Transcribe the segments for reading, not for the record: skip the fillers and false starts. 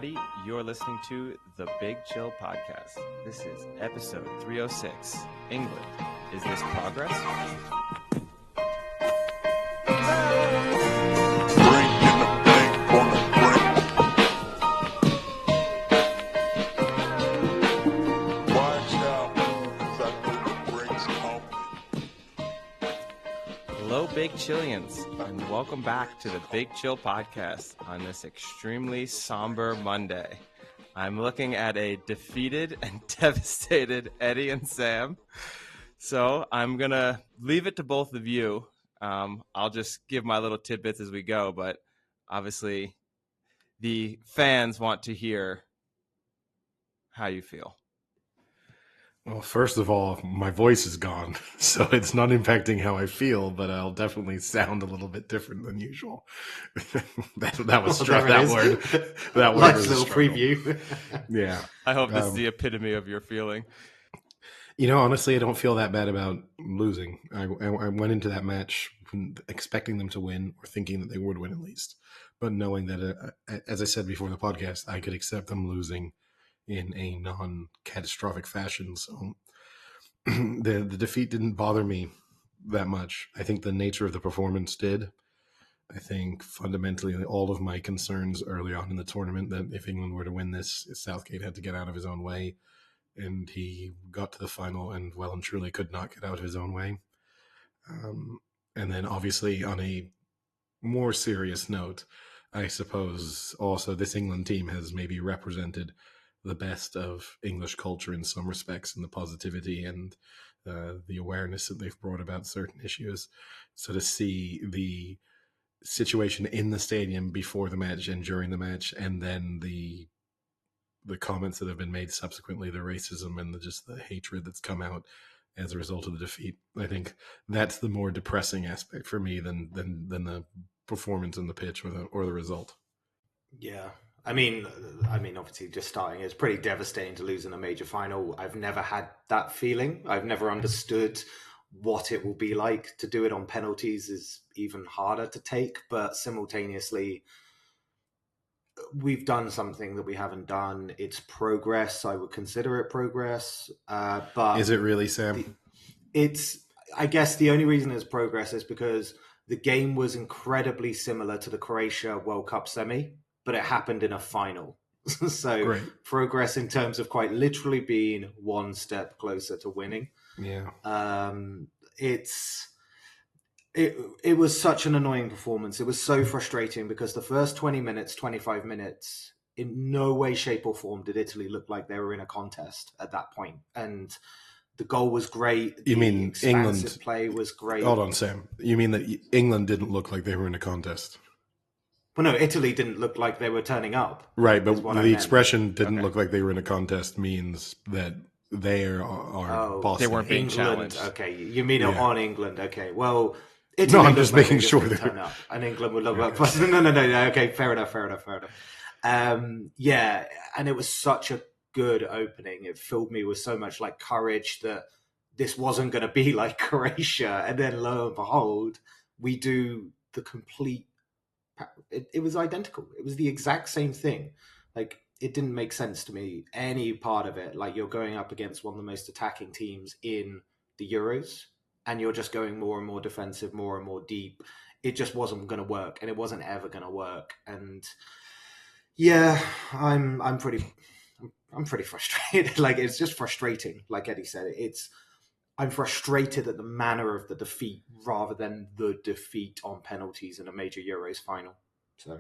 everybody. You're listening to the Big Chill Podcast. This is episode 306. England, is this progress? Hello, Big Chillians, and welcome back to the Big Chill Podcast on this extremely somber Monday. I'm looking at a defeated and devastated Eddie and Sam, so I'm going to leave it to both of you. I'll just give my little tidbits as we go, but obviously the fans want to hear how you feel. Well, first of all, my voice is gone, so it's not impacting how I feel, but I'll definitely sound a little bit different than usual. that was struck. That word. That word nice was little preview. Yeah. I hope this is the epitome of your feeling. You know, honestly, I don't feel that bad about losing. I went into that match expecting them to win, or thinking that they would win at least, but knowing that, as I said before the podcast, I could accept them losing in a non-catastrophic fashion. So the defeat didn't bother me that much. I think the nature of the performance did. I think fundamentally all of my concerns early on in the tournament, that if England were to win this, Southgate had to get out of his own way, and he got to the final and well and truly could not get out of his own way. And then obviously on a more serious note, I suppose also this England team has maybe represented the best of English culture in some respects, and the positivity and the awareness that they've brought about certain issues. So to see the situation in the stadium before the match and during the match, and then the comments that have been made subsequently, the racism and just the hatred that's come out as a result of the defeat, I think that's the more depressing aspect for me than the performance on the pitch or the result. Yeah. I mean, obviously, just starting, it's pretty devastating to lose in a major final. I've never had that feeling. I've never understood what it will be like to do it on penalties. Is even harder to take, but simultaneously, we've done something that we haven't done. It's progress. I would consider it progress. But is it really, Sam? I guess the only reason it's progress is because the game was incredibly similar to the Croatia World Cup semi, but it happened in a final. So Great. Progress in terms of quite literally being one step closer to winning. Yeah. It was such an annoying performance. It was so frustrating because the first 20 minutes, 25 minutes, in no way, shape or form did Italy look like they were in a contest at that point. And the goal was great. You mean England play was great. Hold on, Sam. You mean that England didn't look like they were in a contest? Well, no, Italy didn't look like they were turning up. Right, but the expression didn't look like they were in a contest means that they are bossing. They weren't being England, challenged. Okay, you mean on England. Okay, well, Italy I'm just making sure that turn up, and England would look up. No. Okay, fair enough. Yeah, and it was such a good opening. It filled me with so much courage that this wasn't going to be like Croatia, and then lo and behold, we do the complete. It was identical. It was the exact same thing. It didn't make sense to me, any part of it. You're going up against one of the most attacking teams in the Euros, and you're just going more and more defensive, more and more deep. It just wasn't going to work, and it wasn't ever going to work. And yeah, I'm pretty frustrated. It's just frustrating. Like Eddie said, I'm frustrated at the manner of the defeat rather than the defeat on penalties in a major Euros final. So,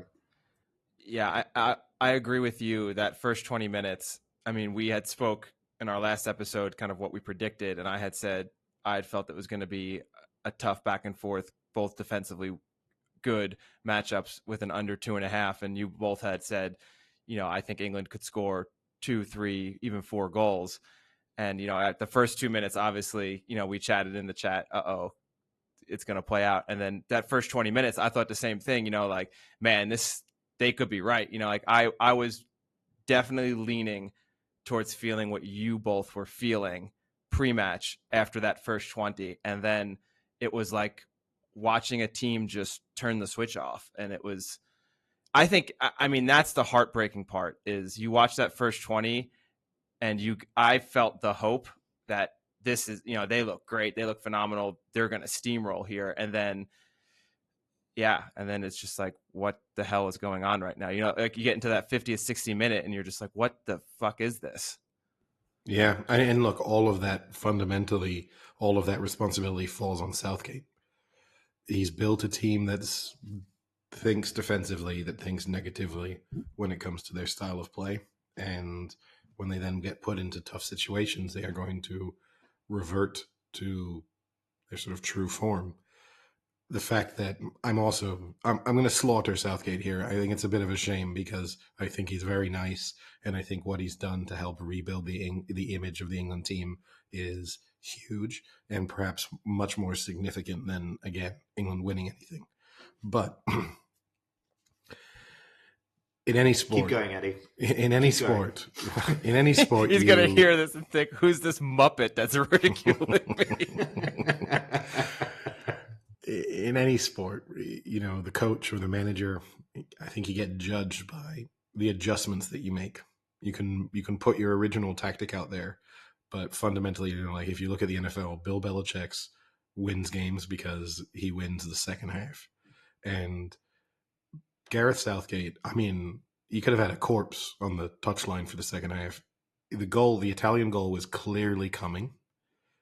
yeah, I agree with you. That first 20 minutes, I mean, we had spoke in our last episode kind of what we predicted, and I had said I had felt it was going to be a tough back and forth, both defensively good matchups with an under 2.5, and you both had said, I think England could score 2, 3, even 4 goals. And, at the first 2 minutes, obviously, we chatted in the chat, it's going to play out. And then that first 20 minutes, I thought the same thing, man, they could be right. I was definitely leaning towards feeling what you both were feeling pre-match after that first 20. And then it was like watching a team just turn the switch off. And it was I think, I mean, that's the heartbreaking part is you watch that first 20 and I felt the hope that this is, they look great. They look phenomenal. They're going to steamroll here. And then, and then it's just like, what the hell is going on right now? Like you get into that 50th, 60 minute and you're just like, what the fuck is this? Yeah. And look, all of that responsibility falls on Southgate. He's built a team that's thinks defensively, that thinks negatively when it comes to their style of play. And when they then get put into tough situations, they are going to revert to their sort of true form. The fact that I'm going to slaughter Southgate here. I think it's a bit of a shame because I think he's very nice, and I think what he's done to help rebuild the image of the England team is huge and perhaps much more significant than, again, England winning anything. But in any sport, keep going, Eddie. In any sport, he's gonna hear this and think, "Who's this muppet that's ridiculing me?" In any sport, the coach or the manager, I think you get judged by the adjustments that you make. You can put your original tactic out there, but fundamentally, like if you look at the NFL, Bill Belichick's wins games because he wins the second half, and Gareth Southgate, I mean, you could have had a corpse on the touchline for the second half. The Italian goal was clearly coming.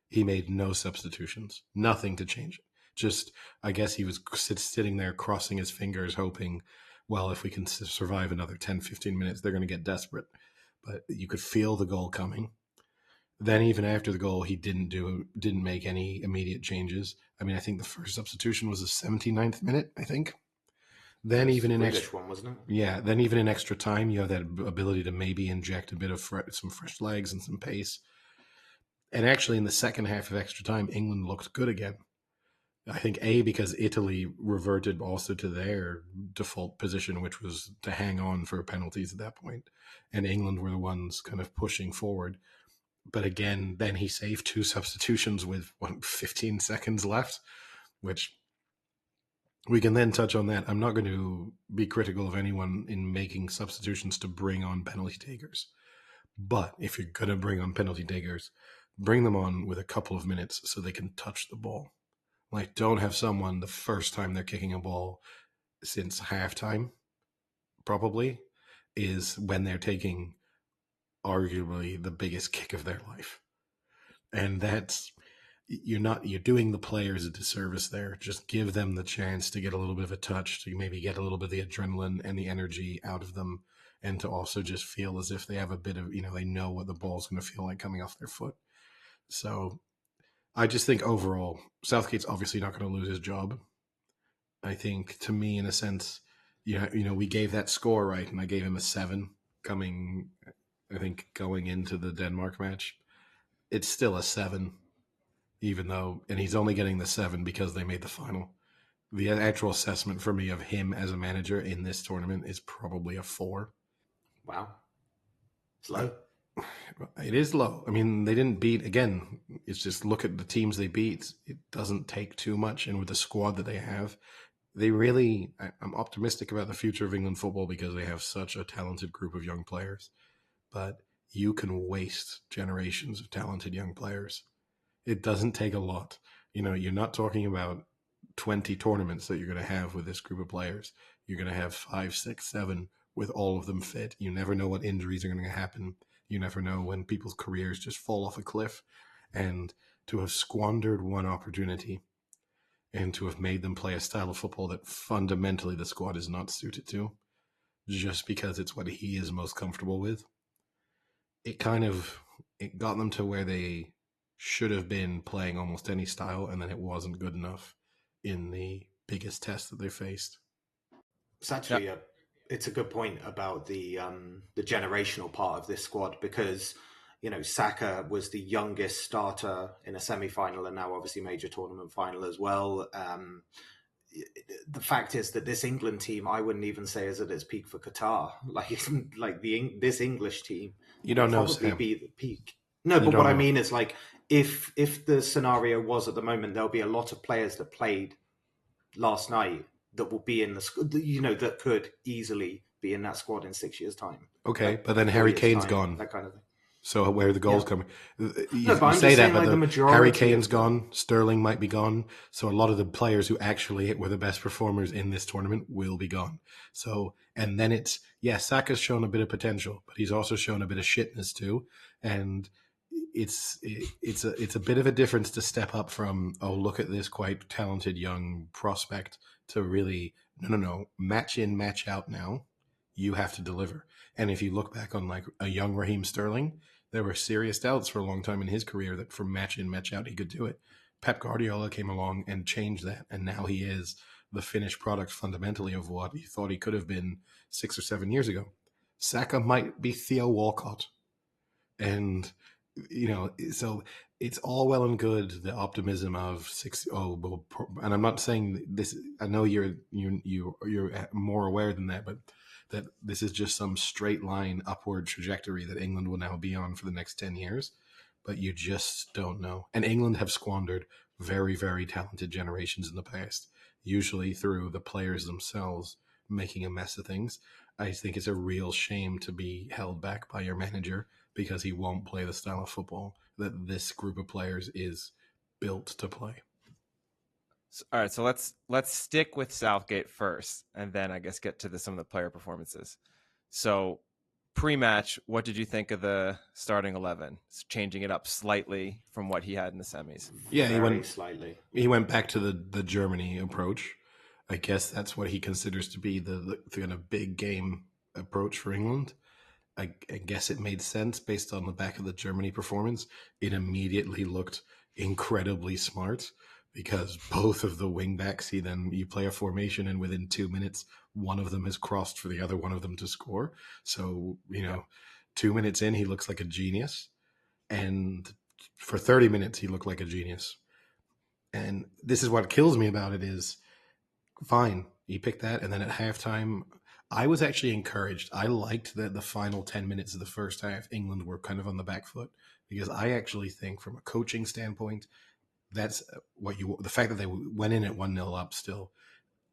He made no substitutions, nothing to change it. Just, I guess he was sitting there crossing his fingers, hoping, well, if we can survive another 10, 15 minutes, they're going to get desperate. But you could feel the goal coming. Then even after the goal, he didn't make any immediate changes. I mean, I think the first substitution was the 79th minute, I think. Then even in extra one, wasn't it? Yeah, then even in extra time, you have that ability to maybe inject a bit of some fresh legs and some pace. And actually, in the second half of extra time, England looked good again. I think because Italy reverted also to their default position, which was to hang on for penalties at that point, and England were the ones kind of pushing forward. But again, then he saved 2 substitutions with 15 seconds left, which we can then touch on that. I'm not going to be critical of anyone in making substitutions to bring on penalty takers. But if you're going to bring on penalty takers, bring them on with a couple of minutes so they can touch the ball. Like, don't have someone the first time they're kicking a ball since halftime, probably, is when they're taking arguably the biggest kick of their life. And that's, you're doing the players a disservice there. Just give them the chance to get a little bit of a touch, to maybe get a little bit of the adrenaline and the energy out of them, and to also just feel as if they have a bit of, they know what the ball's going to feel like coming off their foot. So I just think overall, Southgate's obviously not going to lose his job. I think, to me, in a sense, we gave that score right, and I gave him a 7 going into the Denmark match. It's still a 7, even though, and he's only getting the 7 because they made the final. The actual assessment for me of him as a manager in this tournament is probably a 4. Wow. It's low. It is low. I mean, they didn't beat, again, it's just look at the teams they beat. It doesn't take too much. And with the squad that they have, I'm optimistic about the future of England football because they have such a talented group of young players. But you can waste generations of talented young players. It doesn't take a lot. You're not talking about 20 tournaments that you're going to have with this group of players. You're going to have 5, 6, 7 with all of them fit. You never know what injuries are going to happen. You never know when people's careers just fall off a cliff. And to have squandered one opportunity and to have made them play a style of football that fundamentally the squad is not suited to, just because it's what he is most comfortable with, it got them to where they should have been playing almost any style, and then it wasn't good enough in the biggest test that they faced. It's actually it's a good point about the generational part of this squad, because Saka was the youngest starter in a semi-final and now obviously major tournament final as well. The fact is that this England team, I wouldn't even say is at its peak for Qatar. This English team, you don't know, probably Sam. be the peak. No, but what I mean is, like, if the scenario was at the moment, there'll be a lot of players that played last night that will be in that could easily be in that squad in 6 years' time. Okay, Like but then 4 Harry years' Kane's time, gone. that kind of thing. So where are the goals Yeah. coming? No, You, but you I'm say just that, saying, but like, the the Harry majority Kane's of them. gone. Sterling might be gone. So a lot of the players who actually were the best performers in this tournament will be gone. So, and then Saka's shown a bit of potential, but he's also shown a bit of shitness too. And it's a bit of a difference to step up from, oh, look at this quite talented young prospect, to really no, match in, match out. Now you have to deliver. And if you look back on like a young Raheem Sterling, there were serious doubts for a long time in his career that from match in, match out, he could do it. Pep Guardiola came along and changed that, and now he is the finished product fundamentally of what he thought he could have been 6 or 7 years ago. Saka might be Theo Walcott, and so it's all well and good, the optimism of six. Oh, well, and I'm not saying this. I know you're more aware than that, but that this is just some straight line upward trajectory that England will now be on for the next 10 years. But you just don't know. And England have squandered very, very talented generations in the past, usually through the players themselves making a mess of things. I think it's a real shame to be held back by your manager because he won't play the style of football that this group of players is built to play. All right, so let's stick with Southgate first, and then I guess get to some of the player performances. So pre-match, what did you think of the starting 11? It's changing it up slightly from what he had in the semis. Yeah, Very slightly. He went back to the Germany approach. I guess that's what he considers to be the kind of big game approach for England. I guess it made sense based on the back of the Germany performance. It immediately looked incredibly smart because both of the wing backs, you play a formation and within 2 minutes, one of them has crossed for the other one of them to score. So, 2 minutes in, he looks like a genius. And for 30 minutes, he looked like a genius. And this is what kills me about it is, fine, he picked that. And then at halftime, I was actually encouraged. I liked that the final 10 minutes of the first half, England were kind of on the back foot, because I actually think from a coaching standpoint, that's the fact that they went in at 1-0 up still,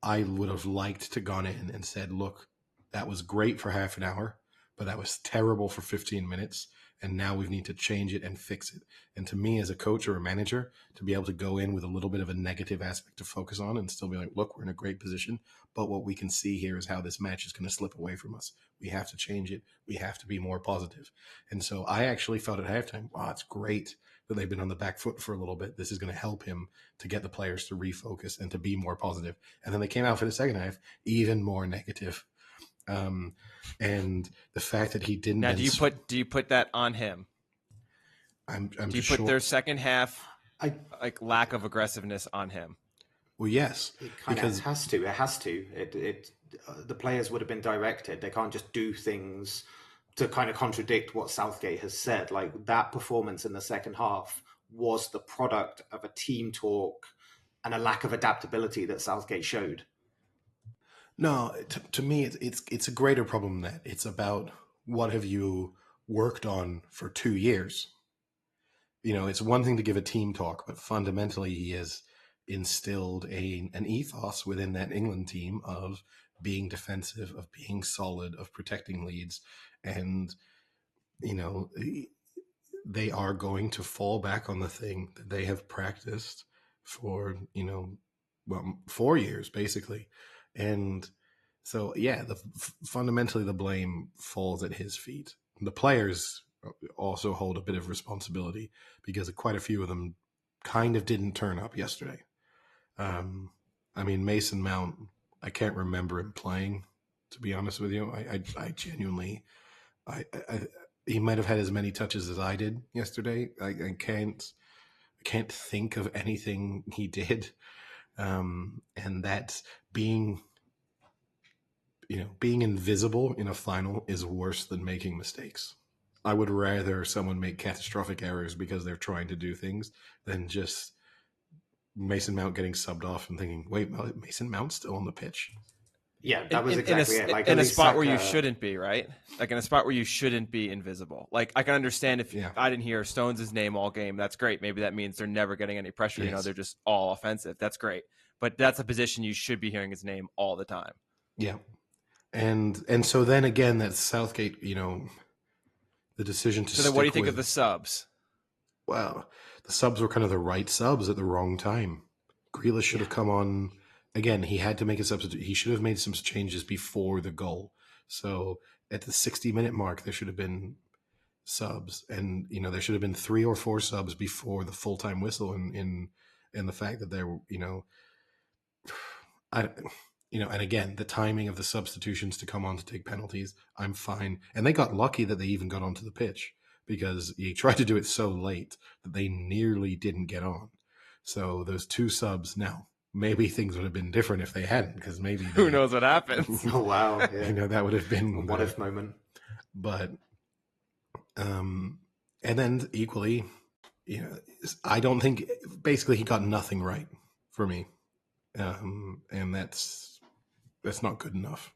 I would have liked to gone in and said, look, that was great for half an hour, but that was terrible for 15 minutes. And now we need to change it and fix it. And to me, as a coach or a manager, to be able to go in with a little bit of a negative aspect to focus on and still be like, look, we're in a great position. But what we can see here is how this match is going to slip away from us. We have to change it. We have to be more positive. And so I actually felt at halftime, wow, it's great that they've been on the back foot for a little bit. This is going to help him to get the players to refocus and to be more positive. And then they came out for the second half even more negative. And the fact that he didn't. Now, do you put that on him? Do you put their second half lack of aggressiveness on him? Well, yes, it kind of has to. It has to. The players would have been directed. They can't just do things to kind of contradict what Southgate has said. Like, that performance in the second half was the product of a team talk and a lack of adaptability that Southgate showed. No, to me, it's a greater problem than that. It's about what have you worked on for 2 years. It's one thing to give a team talk, but fundamentally he has instilled an ethos within that England team of being defensive, of being solid, of protecting leads. And, they are going to fall back on the thing that they have practiced for, 4 years, basically. And so, yeah, fundamentally the blame falls at his feet. The players also hold a bit of responsibility because quite a few of them kind of didn't turn up yesterday. Mason Mount, I can't remember him playing, to be honest with you. I genuinely, he might have had as many touches as I did yesterday. I can't think of anything he did. And that's being invisible in a final is worse than making mistakes. I would rather someone make catastrophic errors because they're trying to do things than just Mason Mount getting subbed off and thinking, wait, Mason Mount's still on the pitch. Yeah, that was exactly it. Like, at in a least spot where you Saka, shouldn't be, right? Like in a spot where you shouldn't be invisible. Like I can understand if Yeah. I didn't hear Stones' name all game, that's great. Maybe that means they're never getting any pressure. You know, Yes. they're just all offensive. That's great. But that's a position you should be hearing his name all the time. Yeah. And so then again, that Southgate, the decision to So then what do you stick think of with, the subs? well, the subs were kind of the right subs at the wrong time. Grealish should have come on. Again, he had to make a substitute. He should have made some changes before the goal. So at the 60-minute mark, there should have been subs, and there should have been 3 or 4 subs before the full time whistle. In the fact that there, I, and again, the timing of the substitutions to come on to take penalties, I'm fine. And they got lucky that they even got onto the pitch because he tried to do it so late that they nearly didn't get on. So those 2 subs now. Maybe things would have been different if they hadn't, because maybe Who knows what happens? oh wow, yeah. that would have been What if moment. But and then equally, I don't think basically he got nothing right for me, and that's not good enough.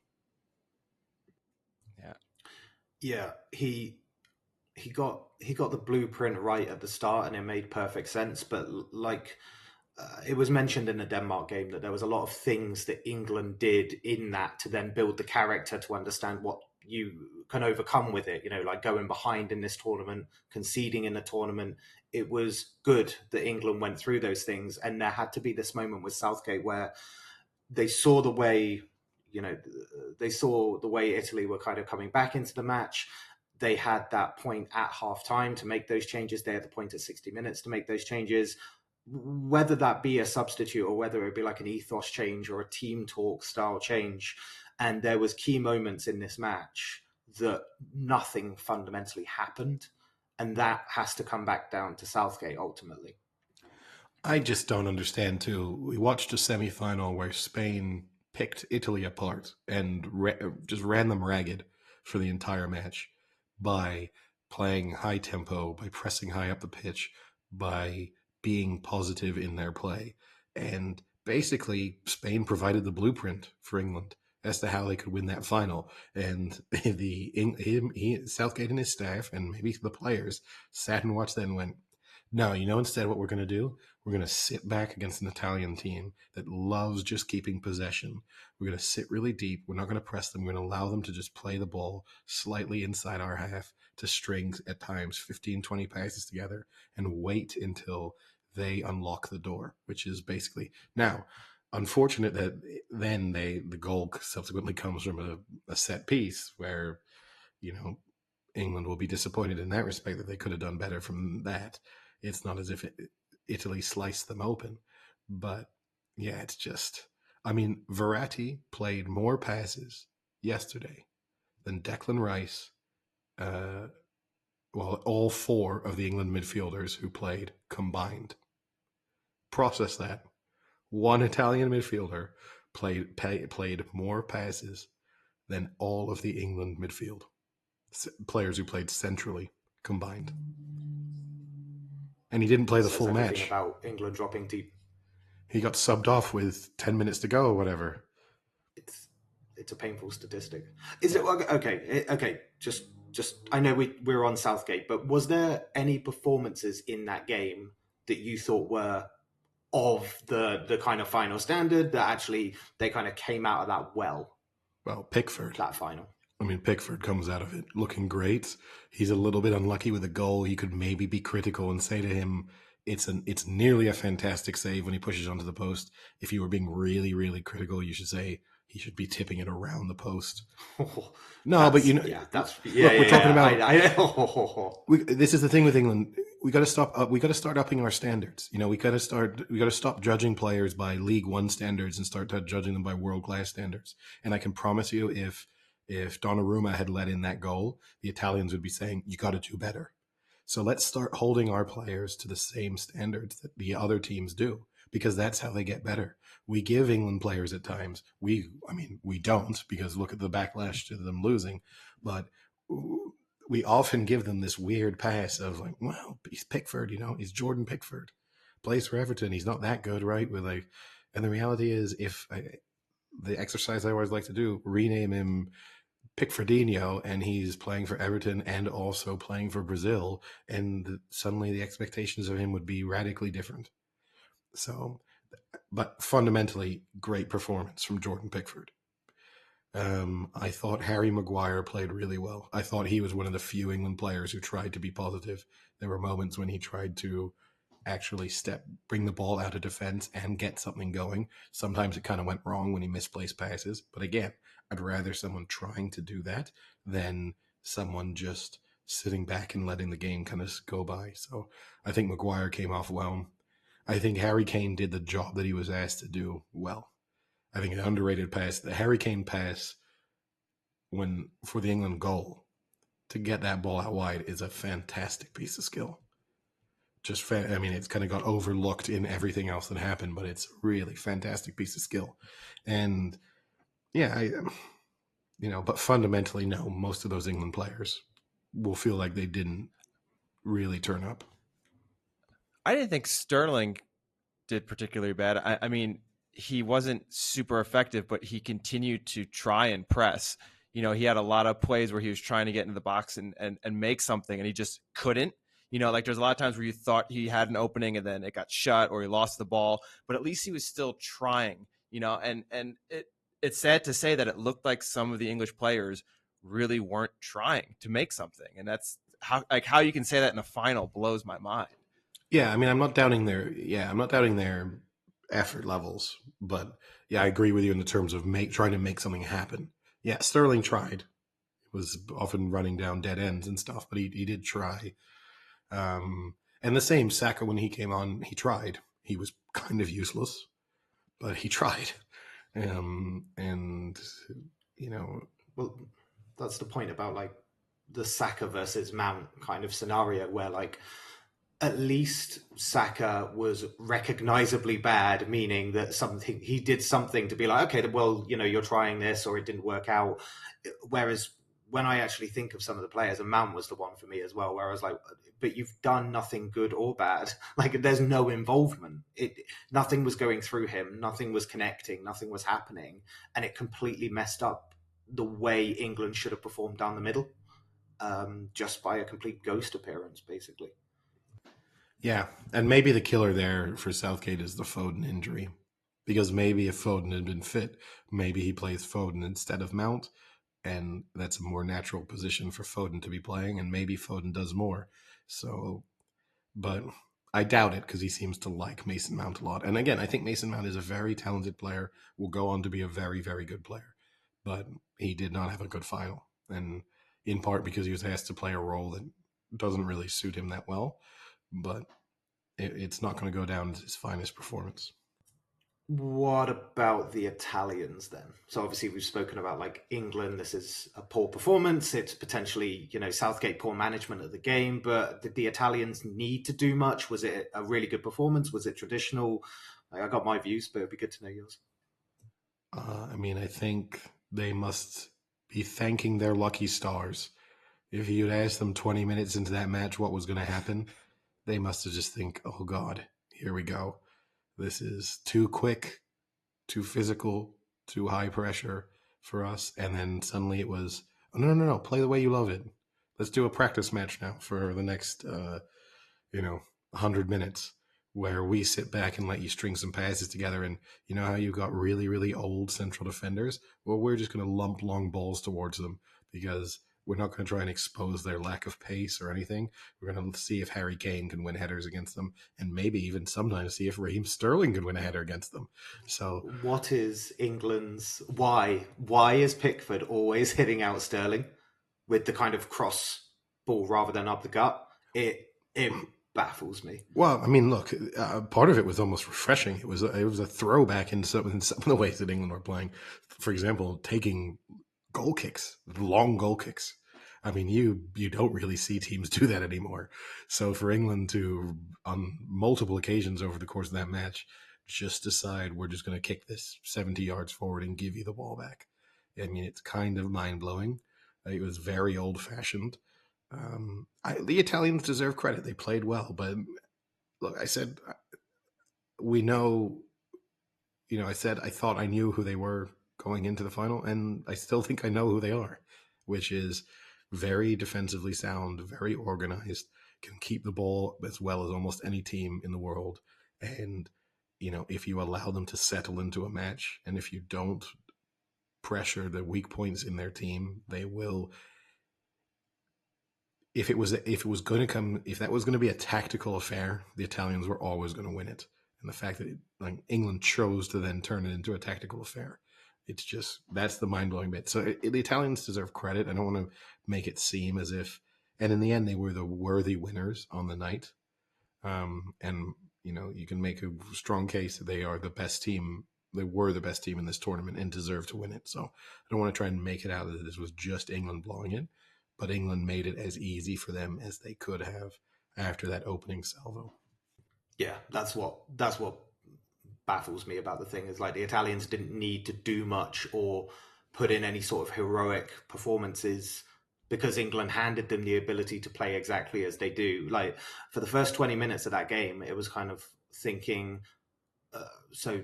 Yeah, he got the blueprint right at the start, and it made perfect sense. But like it was mentioned in the Denmark game that there was a lot of things that England did in that to then build the character to understand what you can overcome with it. Like going behind in this tournament, conceding in the tournament. It was good that England went through those things, and there had to be this moment with Southgate where they saw the way. They saw the way Italy were kind of coming back into the match. They had that point at half time to make those changes. They had the point at 60 minutes to make those changes. Whether that be a substitute or whether it be like an ethos change or a team talk style change. And there was key moments in this match that nothing fundamentally happened. And that has to come back down to Southgate ultimately. I just don't understand too. We watched a semi-final where Spain picked Italy apart and just ran them ragged for the entire match by playing high tempo, by pressing high up the pitch, by being positive in their play. And basically, Spain provided the blueprint for England as to how they could win that final. And Southgate and his staff, and maybe the players, sat and watched that and went, no, instead what we're going to do, we're going to sit back against an Italian team that loves just keeping possession. We're going to sit really deep. We're not going to press them. We're going to allow them to just play the ball slightly inside our half to strings at times, 15, 20 passes together, and wait until they unlock the door, which is basically... Now, unfortunate that then the goal subsequently comes from a set piece where, England will be disappointed in that respect that they could have done better from that. It's not as if Italy sliced them open. But, yeah, it's just... I mean, Verratti played more passes yesterday than Declan Rice, all 4 of the England midfielders who played combined. Process that. One Italian midfielder played more passes than all of the England midfield players who played centrally combined. And he didn't play the full match. About England dropping deep. He got subbed off with 10 minutes to go or whatever. It's a painful statistic. Is it okay? Okay, just I know we're on Southgate, but was there any performances in that game that you thought were of the kind of final standard that actually they kind of came out of that well? Well, Pickford. That final. I mean, Pickford comes out of it looking great. He's a little bit unlucky with a goal. You could maybe be critical and say to him, it's nearly a fantastic save when he pushes onto the post. If you were being really, really critical, you should say he should be tipping it around the post. No, but we're talking about. This is the thing with England. We got to stop. We got to start upping our standards. We got to stop judging players by League One standards and start judging them by world class standards. And I can promise you, if Donnarumma had let in that goal, the Italians would be saying, "You got to do better." So let's start holding our players to the same standards that the other teams do, because that's how they get better. We give England players at times. We don't, because look at the backlash to them losing, but we often give them this weird pass of like, well, he's Pickford, he's Jordan Pickford, plays for Everton. He's not that good, right? And the reality is, the exercise I always like to do, rename him Pickfordinho, and he's playing for Everton and also playing for Brazil, and suddenly the expectations of him would be radically different. So, but fundamentally, great performance from Jordan Pickford. I thought Harry Maguire played really well. I thought he was one of the few England players who tried to be positive. There were moments when he tried to actually bring the ball out of defense and get something going. Sometimes it kind of went wrong when he misplaced passes. But again, I'd rather someone trying to do that than someone just sitting back and letting the game kind of go by. So I think Maguire came off well. I think Harry Kane did the job that he was asked to do well. I think an underrated pass, the Harry Kane pass for the England goal to get that ball out wide is a fantastic piece of skill. I mean, it's kind of got overlooked in everything else that happened, but it's really fantastic piece of skill. And yeah, but fundamentally, no, most of those England players will feel like they didn't really turn up. I didn't think Sterling did particularly bad. I mean, he wasn't super effective, but he continued to try and press. He had a lot of plays where he was trying to get into the box and make something, and he just couldn't. Like there's a lot of times where you thought he had an opening and then it got shut or he lost the ball, but at least he was still trying. And it's sad to say that it looked like some of the English players really weren't trying to make something, and that's how you can say that in a final blows my mind. Yeah, I mean, I'm not doubting their effort levels, but yeah, I agree with you in the terms of trying to make something happen. Yeah, Sterling tried. Was often running down dead ends and stuff, but he did try. And the same Saka, when he came on, he tried. He was kind of useless, but he tried. And well, that's the point about like the Saka versus Mount kind of scenario where like at least Saka was recognizably bad, meaning that he did something to be like, okay, well, you're trying this or it didn't work out. Whereas when I actually think of some of the players, and Mount was the one for me as well, where I was like, but you've done nothing good or bad. Like there's no involvement. Nothing was going through him. Nothing was connecting. Nothing was happening. And it completely messed up the way England should have performed down the middle, just by a complete ghost appearance, basically. Yeah, and maybe the killer there for Southgate is the Foden injury. Because maybe if Foden had been fit, maybe he plays Foden instead of Mount, and that's a more natural position for Foden to be playing, and maybe Foden does more. So, but I doubt it because he seems to like Mason Mount a lot. And again, I think Mason Mount is a very talented player, will go on to be a very, very good player. But he did not have a good final, and in part because he was asked to play a role that doesn't really suit him that well. But it's not going to go down as his finest performance. What about the Italians then? So obviously we've spoken about like England. This is a poor performance. It's potentially, Southgate poor management of the game. But did the Italians need to do much? Was it a really good performance? Was it traditional? I got my views, but it'd be good to know yours. I mean, I think they must be thanking their lucky stars. If you'd asked them 20 minutes into that match what was going to happen, they must have just think, oh God, here we go. This is too quick, too physical, too high pressure for us. And then suddenly it was, oh, no, play the way you love it. Let's do a practice match now for the next, 100 minutes where we sit back and let you string some passes together. And you know how you got really, really old central defenders? Well, we're just going to lump long balls towards them because we're not going to try and expose their lack of pace or anything. We're going to see if Harry Kane can win headers against them, and maybe even sometimes see if Raheem Sterling can win a header against them. So, what is England's why? Why is Pickford always hitting out Sterling with the kind of cross ball rather than up the gut? It baffles me. Well, I mean, look, part of it was almost refreshing. It was a throwback in some of the ways that England were playing. For example, taking goal kicks, long goal kicks. I mean, you don't really see teams do that anymore. So for England to, on multiple occasions over the course of that match, just decide we're just going to kick this 70 yards forward and give you the ball back. I mean, it's kind of mind-blowing. It was very old-fashioned. The Italians deserve credit. They played well, but look, I said, we know, I said I thought I knew who they were going into the final, and I still think I know who they are, which is very defensively sound, very organized, can keep the ball as well as almost any team in the world. And, if you allow them to settle into a match, and if you don't pressure the weak points in their team, they will. If that was going to be a tactical affair, the Italians were always going to win it. And the fact that England chose to then turn it into a tactical affair, it's just, that's the mind blowing bit. So the Italians deserve credit. I don't want to make it seem as if, and in the end, they were the worthy winners on the night. And you can make a strong case that they are the best team. They were the best team in this tournament and deserve to win it. So I don't want to try and make it out that this was just England blowing it. But England made it as easy for them as they could have after that opening salvo. Yeah, that's what baffles me about the thing is like the Italians didn't need to do much or put in any sort of heroic performances because England handed them the ability to play exactly as they do. Like for the first 20 minutes of that game, it was kind of thinking, so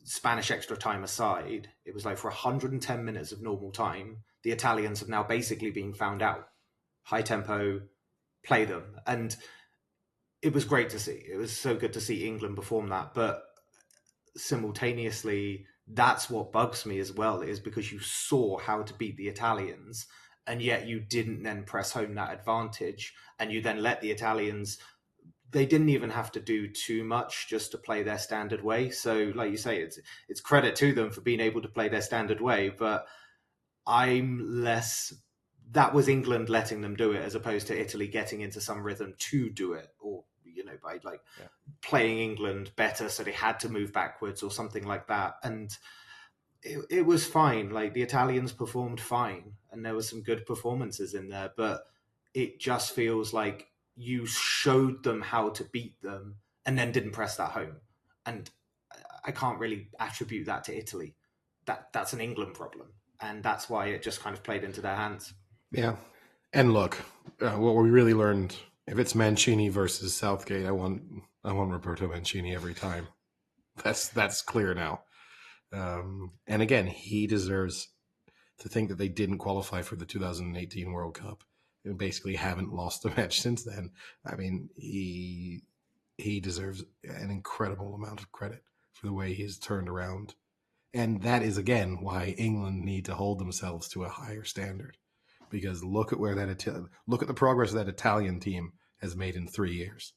Spanish extra time aside, it was like for 110 minutes of normal time, the Italians have now basically been found out. High tempo, play them. And it was great to see. It was so good to see England perform that. But simultaneously, that's what bugs me as well, is because you saw how to beat the Italians, and yet you didn't then press home that advantage. And you then let the Italians, they didn't even have to do too much just to play their standard way. So like you say, it's credit to them for being able to play their standard way. But that was England letting them do it as opposed to Italy getting into some rhythm to do it, or by playing England better, so they had to move backwards or something like that. And it was fine. Like the Italians performed fine, and there were some good performances in there, but it just feels like you showed them how to beat them and then didn't press that home. And I can't really attribute that to Italy. That's an England problem, and that's why it just kind of played into their hands. Yeah. And look, what we really learned, if it's Mancini versus Southgate, I want Roberto Mancini every time. That's clear now. And again, he deserves to think that they didn't qualify for the 2018 World Cup and basically haven't lost a match since then. I mean, he deserves an incredible amount of credit for the way he's turned around. And that is, again, why England need to hold themselves to a higher standard. Because look at the progress that Italian team has made in 3 years.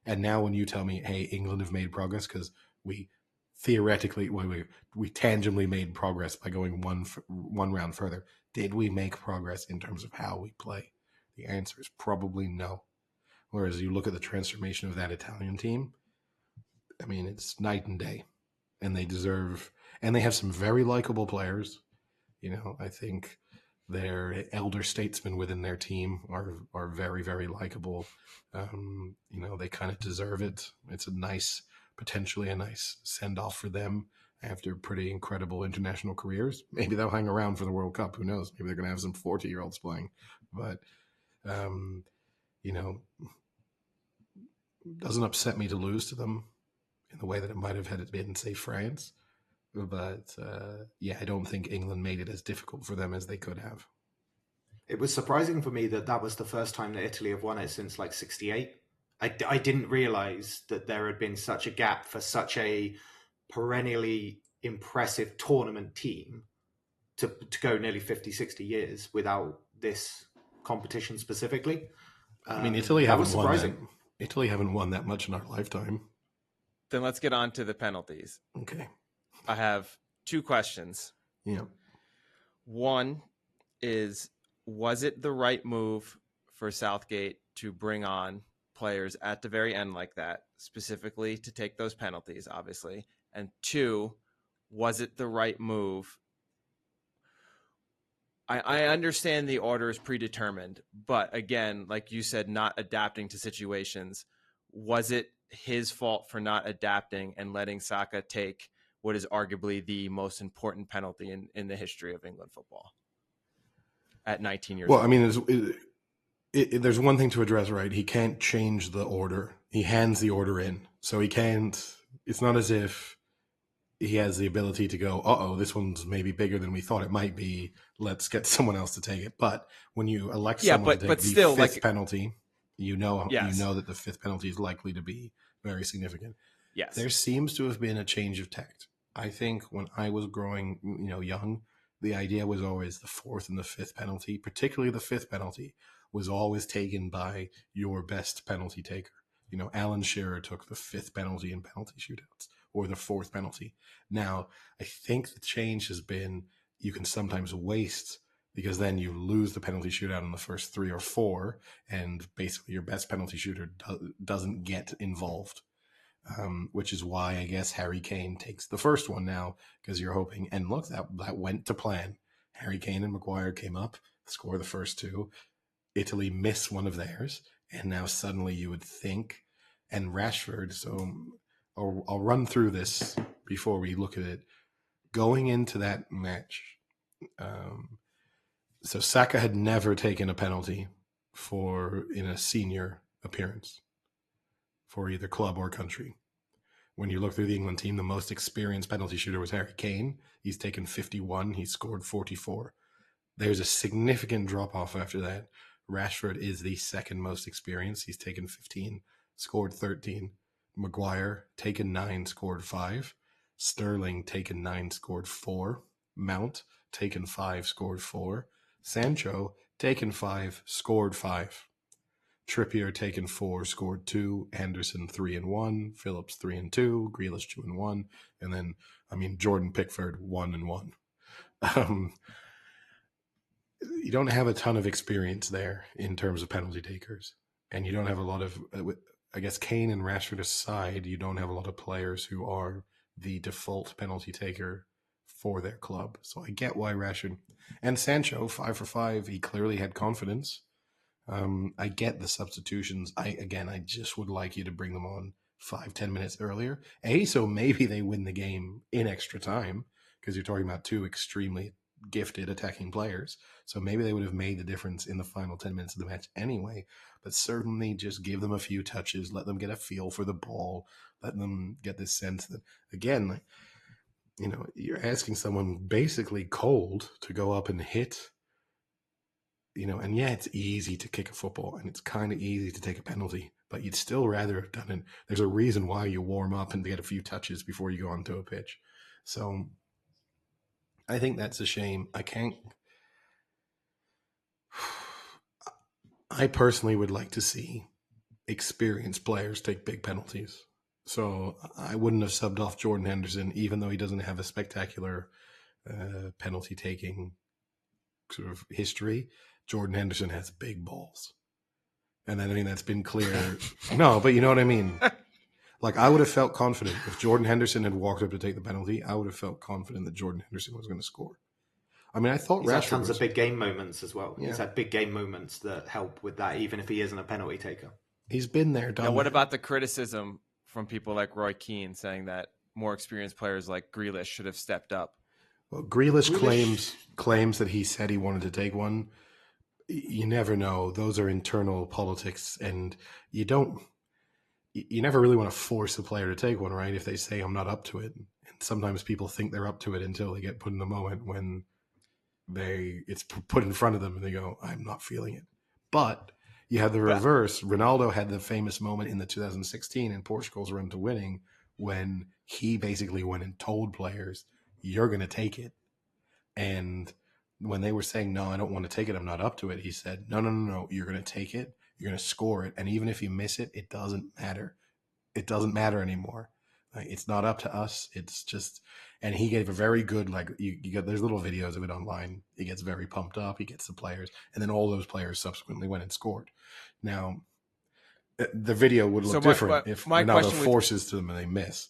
And now when you tell me, hey, England have made progress because we theoretically, we tangibly made progress by going one round further. Did we make progress in terms of how we play? The answer is probably no. Whereas you look at the transformation of that Italian team, I mean, it's night and day. And they have some very likable players. I think their elder statesmen within their team are very, very likable. They kind of deserve it. It's potentially a nice send-off for them after pretty incredible international careers. Maybe they'll hang around for the World Cup. Who knows? Maybe they're going to have some 40-year-olds playing. But, doesn't upset me to lose to them in the way that it might have had it been, say, France. But, I don't think England made it as difficult for them as they could have. It was surprising for me that was the first time that Italy have won it since like 68. I didn't realize that there had been such a gap for such a perennially impressive tournament team to go nearly 50, 60 years without this competition specifically. I mean, Italy haven't won that much in our lifetime. Then let's get on to the penalties. Okay. I have two questions. Yeah. One is, was it the right move for Southgate to bring on players at the very end like that, specifically to take those penalties, obviously? And two, was it the right move? I understand the order is predetermined, but again, like you said, not adapting to situations. Was it his fault for not adapting and letting Saka take what is arguably the most important penalty in the history of England football at 19 years old? Well, I mean, there's one thing to address, right? He can't change the order. He hands the order in. So he can't, it's not as if he has the ability to go, uh-oh, this one's maybe bigger than we thought it might be. Let's get someone else to take it. But when you elect Yeah, someone to take but the still, fifth like, penalty, you know yes, that the fifth penalty is likely to be very significant. yes, There seems to have been a change of tact. I think when I was growing, young, the idea was always the fourth and the fifth penalty, particularly the fifth penalty, was always taken by your best penalty taker. Alan Shearer took the fifth penalty in penalty shootouts, or the fourth penalty. Now, I think the change has been you can sometimes waste, because then you lose the penalty shootout in the first 3 or 4, and basically your best penalty shooter doesn't get involved. Which is why I guess Harry Kane takes the first one now, because you're hoping. And look, that went to plan. Harry Kane and Maguire came up, score the first 2. Italy miss one of theirs, and now suddenly you would think, and Rashford. So I'll run through this before we look at it. Going into that match, so Saka had never taken a penalty in a senior appearance for either club or country. When you look through the England team, the most experienced penalty shooter was Harry Kane. He's taken 51. He scored 44. There's a significant drop-off after that. Rashford is the second most experienced. He's taken 15, scored 13. Maguire, taken 9, scored 5. Sterling, taken 9, scored 4. Mount, taken 5, scored 4. Sancho, taken 5, scored 5. Trippier, taken 4, scored 2. Henderson, 3 and 1. Phillips, 3 and 2. Grealish, 2 and 1. And then, Jordan Pickford, 1 and 1. You don't have a ton of experience there in terms of penalty takers. And you don't have a lot of, I guess, Kane and Rashford aside, you don't have a lot of players who are the default penalty taker for their club. So I get why Rashford and Sancho, 5 for 5, he clearly had confidence. I get the substitutions. I just would like you to bring them on 5-10 minutes earlier. So maybe they win the game in extra time, because you're talking about 2 extremely gifted attacking players. So maybe they would have made the difference in the final 10 minutes of the match anyway. But certainly just give them a few touches, let them get a feel for the ball, let them get this sense that, again, you're asking someone basically cold to go up and hit. And yeah, it's easy to kick a football and it's kind of easy to take a penalty, but you'd still rather have done it. There's a reason why you warm up and get a few touches before you go onto a pitch. So I think that's a shame. I personally would like to see experienced players take big penalties. So I wouldn't have subbed off Jordan Henderson, even though he doesn't have a spectacular penalty taking sort of history. Jordan Henderson has big balls. And I think that's been clear. No, but you know what I mean? Like, I would have felt confident if Jordan Henderson had walked up to take the penalty. I would have felt confident that Jordan Henderson was going to score. I thought he's Rashford had tons of big game moments as well. Yeah. He's had big game moments that help with that, even if he isn't a penalty taker. He's been there, done Now, what that. about the criticism from people like Roy Keane saying that more experienced players like Grealish should have stepped up? Well, Grealish claims that he said he wanted to take one. You never know. Those are internal politics, and you never really want to force a player to take one, right? If they say, I'm not up to it. And sometimes people think they're up to it until they get put in the moment when it's put in front of them and they go, I'm not feeling it. But you have the reverse. Ronaldo had the famous moment in the 2016 in Portugal's run to winning when he basically went and told players, you're going to take it. And when they were saying, no, I don't want to take it, I'm not up to it, he said, no, you're going to take it, you're going to score it, and even if you miss it, it doesn't matter. It doesn't matter anymore. Like, it's not up to us. It's just, and he gave a very good, like, you got, there's little videos of it online. He gets very pumped up. He gets the players, and then all those players subsequently went and scored. Now, the video would look different if Ronaldo forces to them and they miss.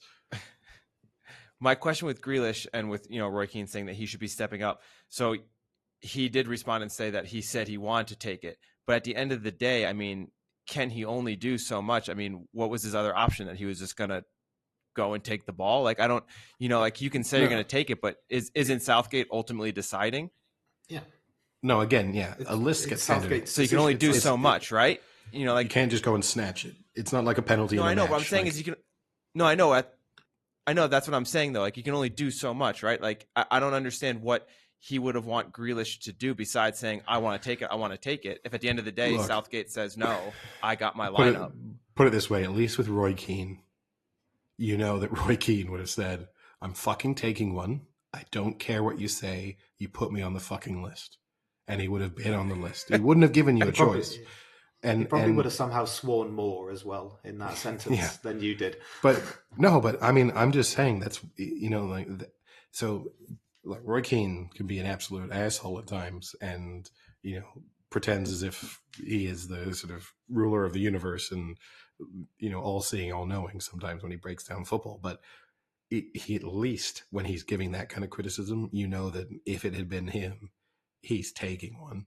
My question with Grealish and with Roy Keane saying that he should be stepping up. So he did respond and say that he said he wanted to take it, but at the end of the day, can he only do so much? What was his other option, that he was just going to go and take the ball? Like, I don't, like, you can say you're going to take it, but isn't Southgate ultimately deciding? Yeah. No, again, yeah. A list gets handed. So you can only do so much, right? You can't just go and snatch it. It's not like a penalty. No, in a I know. match. What I'm saying is you can. No, I know. I know that's what I'm saying though. Like you can only do so much, right? Like I don't understand what he would have want Grealish to do besides saying, I want to take it. I want to take it. If at the end of the day, Look, Southgate says, no, I got my put it lineup. put it this way, at least with Roy Keane, you know that Roy Keane would have said, I'm fucking taking one. I don't care what you say. You put me on the fucking list. And he would have been on the list. He wouldn't have given you a choice. He And probably would have somehow sworn more as well in that sentence than you did. But I mean, I'm just saying that's, you know, like, so like Roy Keane can be an absolute asshole at times and, you know, pretends as if he is the sort of ruler of the universe and, you know, all seeing, all knowing sometimes when he breaks down football. But he at least, when he's giving that kind of criticism, you know that if it had been him, he's taking one.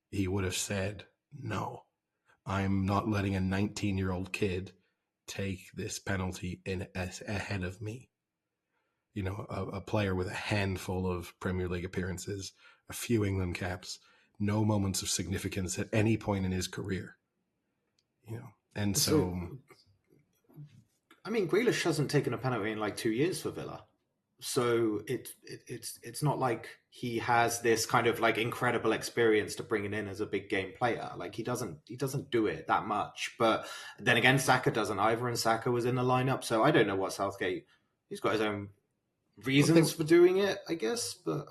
He would have said, no, I'm not letting a 19-year-old kid take this penalty ahead of me. You know, a player with a handful of Premier League appearances, a few England caps, no moments of significance at any point in his career. You know, and so I mean, Grealish hasn't taken a penalty in like 2 years for Villa. So it's not like he has this kind of like incredible experience to bring it in as a big game player. Like he doesn't do it that much. But then again, Saka doesn't either, and Saka was in the lineup. So I don't know what Southgate. He's got his own reasons for doing it, I guess. But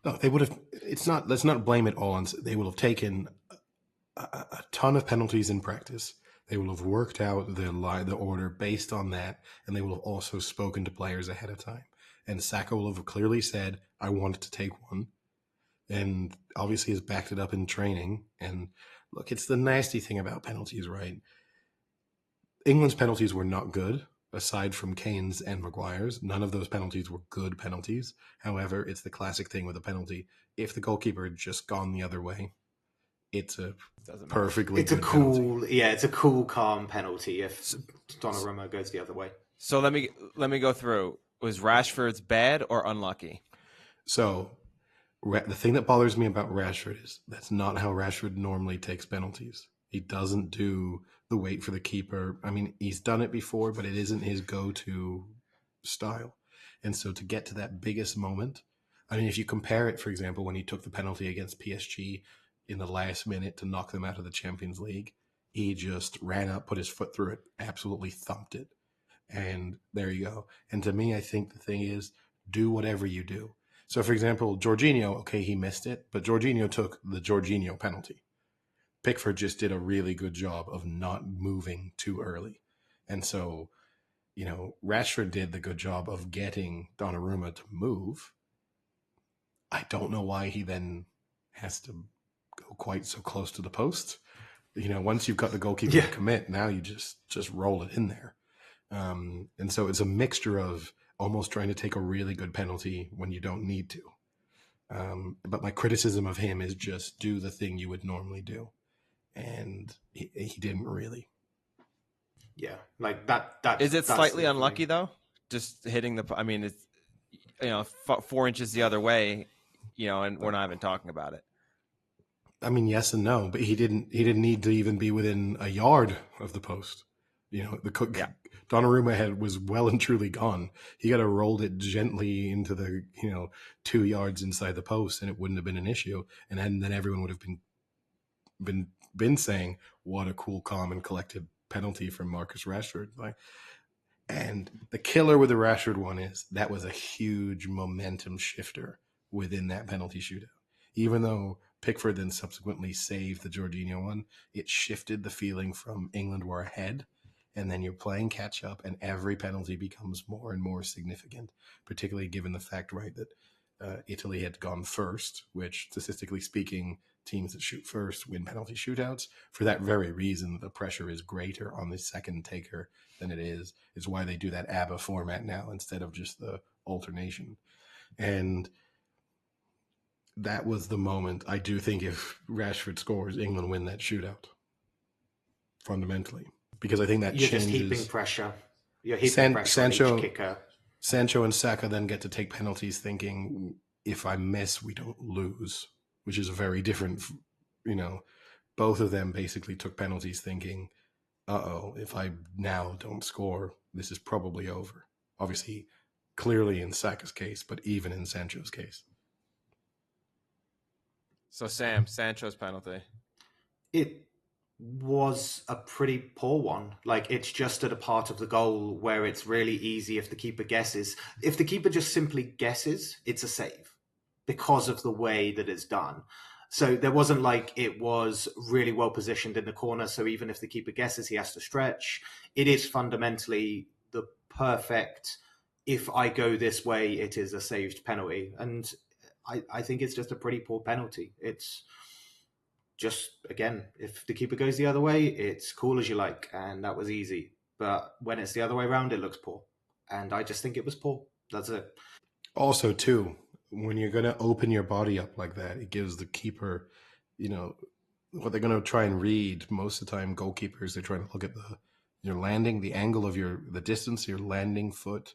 no, they would have. It's not. Let's not blame it all on. They will have taken a ton of penalties in practice. They will have worked out the order based on that, and they will have also spoken to players ahead of time. And Saka will have clearly said, I wanted to take one. And obviously has backed it up in training. And look, it's the nasty thing about penalties, right? England's penalties were not good, aside from Kane's and Maguire's. None of those penalties were good penalties. However, it's the classic thing with a penalty. If the goalkeeper had just gone the other way, it's a perfectly good penalty. It's a cool, calm penalty if Donnarumma goes the other way. So let me go through. Was Rashford's bad or unlucky? So the thing that bothers me about Rashford is that's not how Rashford normally takes penalties. He doesn't do the wait for the keeper. I mean, he's done it before, but it isn't his go-to style. And so to get to that biggest moment, I mean, if you compare it, for example, when he took the penalty against PSG in the last minute to knock them out of the Champions League, he just ran up, put his foot through it, absolutely thumped it. And there you go. And to me, I think the thing is, do whatever you do. So, for example, Jorginho, okay, he missed it, but Jorginho took the Jorginho penalty. Pickford just did a really good job of not moving too early. And so, you know, Rashford did the good job of getting Donnarumma to move. I don't know why he then has to go quite so close to the post. You know, once you've got the goalkeeper to commit, now you just roll it in there. And so it's a mixture of almost trying to take a really good penalty when you don't need to. But my criticism of him is just do the thing you would normally do. And he didn't really. Yeah, like that. Is it slightly unlucky though? Just hitting the. I mean, it's 4 inches the other way, and we're not even talking about it. I mean, yes and no, but he didn't need to even be within a yard of the post. Donnarumma was well and truly gone. He got to rolled it gently into the 2 yards inside the post, and it wouldn't have been an issue. And then everyone would have been saying, "What a cool, calm, and collected penalty from Marcus Rashford!" And the killer with the Rashford one is that was a huge momentum shifter within that penalty shootout. Even though Pickford then subsequently saved the Jorginho one, it shifted the feeling from England were ahead, and then you're playing catch up, and every penalty becomes more and more significant, particularly given the fact, right, that Italy had gone first, which statistically speaking, teams that shoot first win penalty shootouts. For that very reason, the pressure is greater on the second taker than it is. It's why they do that ABBA format now instead of just the alternation. And that was the moment. I do think if Rashford scores, England win that shootout. Fundamentally. Because I think that You're changes. Just heaping pressure. You're heaping pressure on each kicker. Sancho and Saka then get to take penalties thinking, if I miss, we don't lose, which is a very different, both of them basically took penalties thinking, if I now don't score, this is probably over. Obviously, clearly in Saka's case, but even in Sancho's case. So Sam, Sancho's penalty. It was a pretty poor one. Like, it's just at a part of the goal where it's really easy if the keeper guesses. If the keeper just simply guesses, it's a save because of the way that it's done. So there wasn't like it was really well positioned in the corner. So even if the keeper guesses, he has to stretch. It is fundamentally the perfect, if I go this way, it is a saved penalty. And I think it's just a pretty poor penalty. It's just, again, if the keeper goes the other way, it's cool as you like. And that was easy. But when it's the other way around, it looks poor. And I just think it was poor. That's it. Also, too, when you're going to open your body up like that, it gives the keeper, what they're going to try and read most of the time. Goalkeepers, they're trying to look at your landing, the angle of the distance your landing foot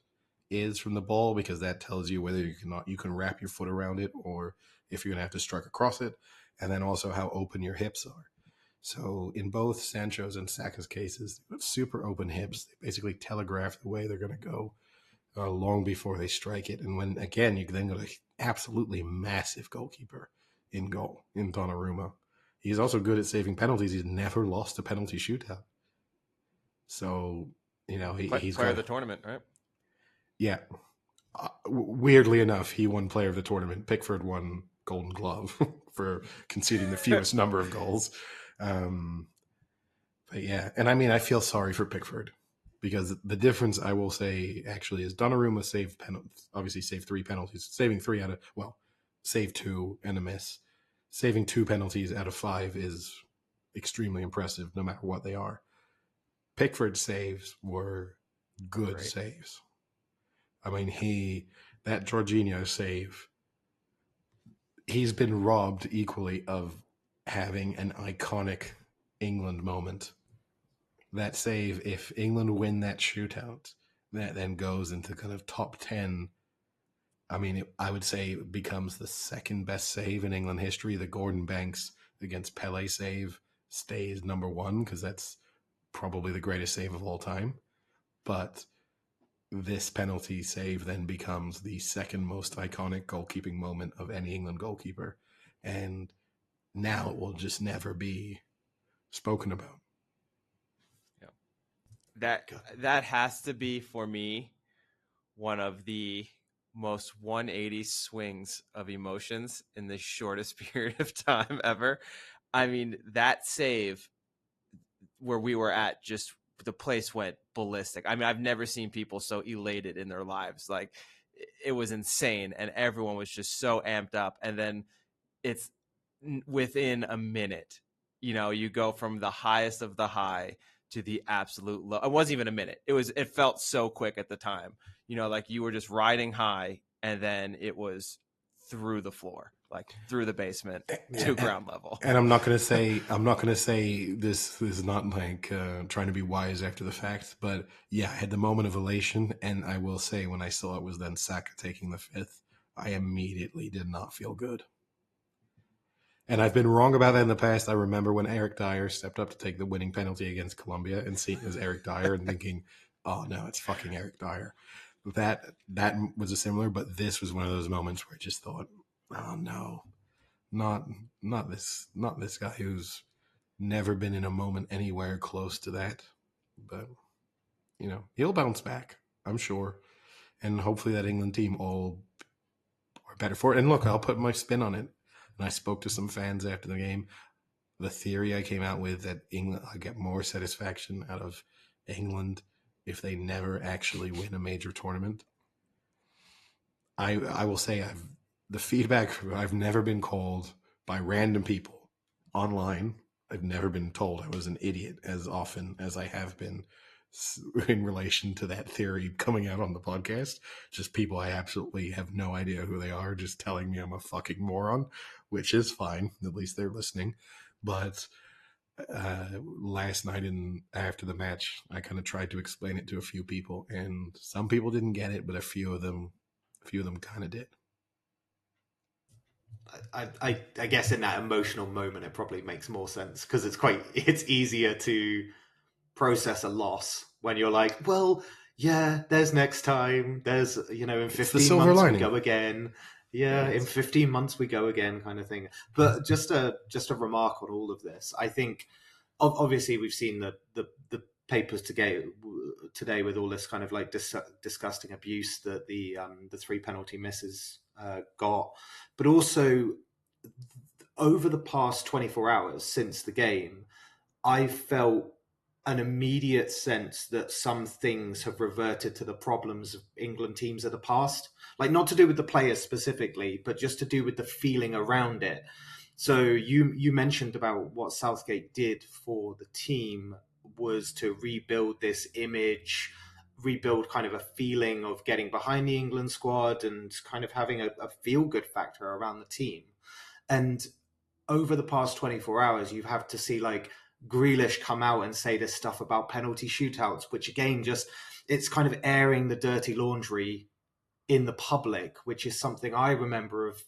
is from the ball, because that tells you whether you can wrap your foot around it or if you're going to have to strike across it, and then also how open your hips are. So in both Sancho's and Saka's cases, super open hips. They basically telegraph the way they're going to go long before they strike it. And when, again, you then got an absolutely massive goalkeeper in goal in Donnarumma. He's also good at saving penalties. He's never lost a penalty shootout. So, he's player got of the tournament, right? Yeah. Weirdly enough, he won player of the tournament. Pickford won Golden Glove for conceding the fewest number of goals. But yeah, and I mean, I feel sorry for Pickford, because the difference, I will say, actually, is Donnarumma saved penalties. Obviously, saved 3 penalties. Saving 3 saved 2 and a miss. Saving 2 penalties out of 5 is extremely impressive, no matter what they are. Pickford's saves were good saves. I mean, that Jorginho save, he's been robbed equally of having an iconic England moment. That save, if England win that shootout, that then goes into kind of top 10. I mean, I would say it becomes the second best save in England history. The Gordon Banks against Pele save stays number 1, because that's probably the greatest save of all time. But this penalty save then becomes the second most iconic goalkeeping moment of any England goalkeeper. And now it will just never be spoken about. Yeah. That has to be, for me, one of the most 180 swings of emotions in the shortest period of time ever. I mean, that save where we were at, just the place went ballistic. I mean, I've never seen people so elated in their lives. Like, it was insane, and everyone was just so amped up. And then it's within a minute, you go from the highest of the high to the absolute low. It wasn't even a minute. It felt so quick at the time. Like you were just riding high, and then it was through the floor, like through the basement to ground level. And I'm not going to say this is not like trying to be wise after the fact, but yeah, I had the moment of elation, and I will say, when I saw it was then Saka taking the 5th, I immediately did not feel good. And I've been wrong about that in the past. I remember when Eric Dyer stepped up to take the winning penalty against Colombia, and seeing it as Eric Dyer and thinking, oh no, it's fucking Eric Dyer. That was a similar, but this was one of those moments where I just thought, oh no, not this guy who's never been in a moment anywhere close to that. But he'll bounce back, I'm sure, and hopefully that England team all are better for it. And look, I'll put my spin on it. And I spoke to some fans after the game. The theory I came out with, that England, I get more satisfaction out of England if they never actually win a major tournament. I will say, the feedback, I've never been called by random people online. I've never been told I was an idiot as often as I have been in relation to that theory coming out on the podcast. Just people I absolutely have no idea who they are, just telling me I'm a fucking moron, which is fine. At least they're listening. But last night and after the match, I kind of tried to explain it to a few people, and some people didn't get it, but a few of them kind of did. I guess in that emotional moment, it probably makes more sense, because it's easier to process a loss when you're like, well, yeah, there's next time. There's, in It's the 15 silver months we lining. go again. Yeah, Yeah, in 15 months we go again, kind of thing. But just a remark on all of this. I think obviously we've seen the papers today with all this kind of like disgusting abuse that the three penalty misses got, but also over the past 24 hours since the game, I felt an immediate sense that some things have reverted to the problems of England teams of the past. Like, not to do with the players specifically, but just to do with the feeling around it. So you mentioned about what Southgate did for the team was to rebuild this image, rebuild kind of a feeling of getting behind the England squad and kind of having a feel good factor around the team. And over the past 24 hours, you've had to see like Grealish come out and say this stuff about penalty shootouts, which again, just it's kind of airing the dirty laundry in the public, which is something I remember of,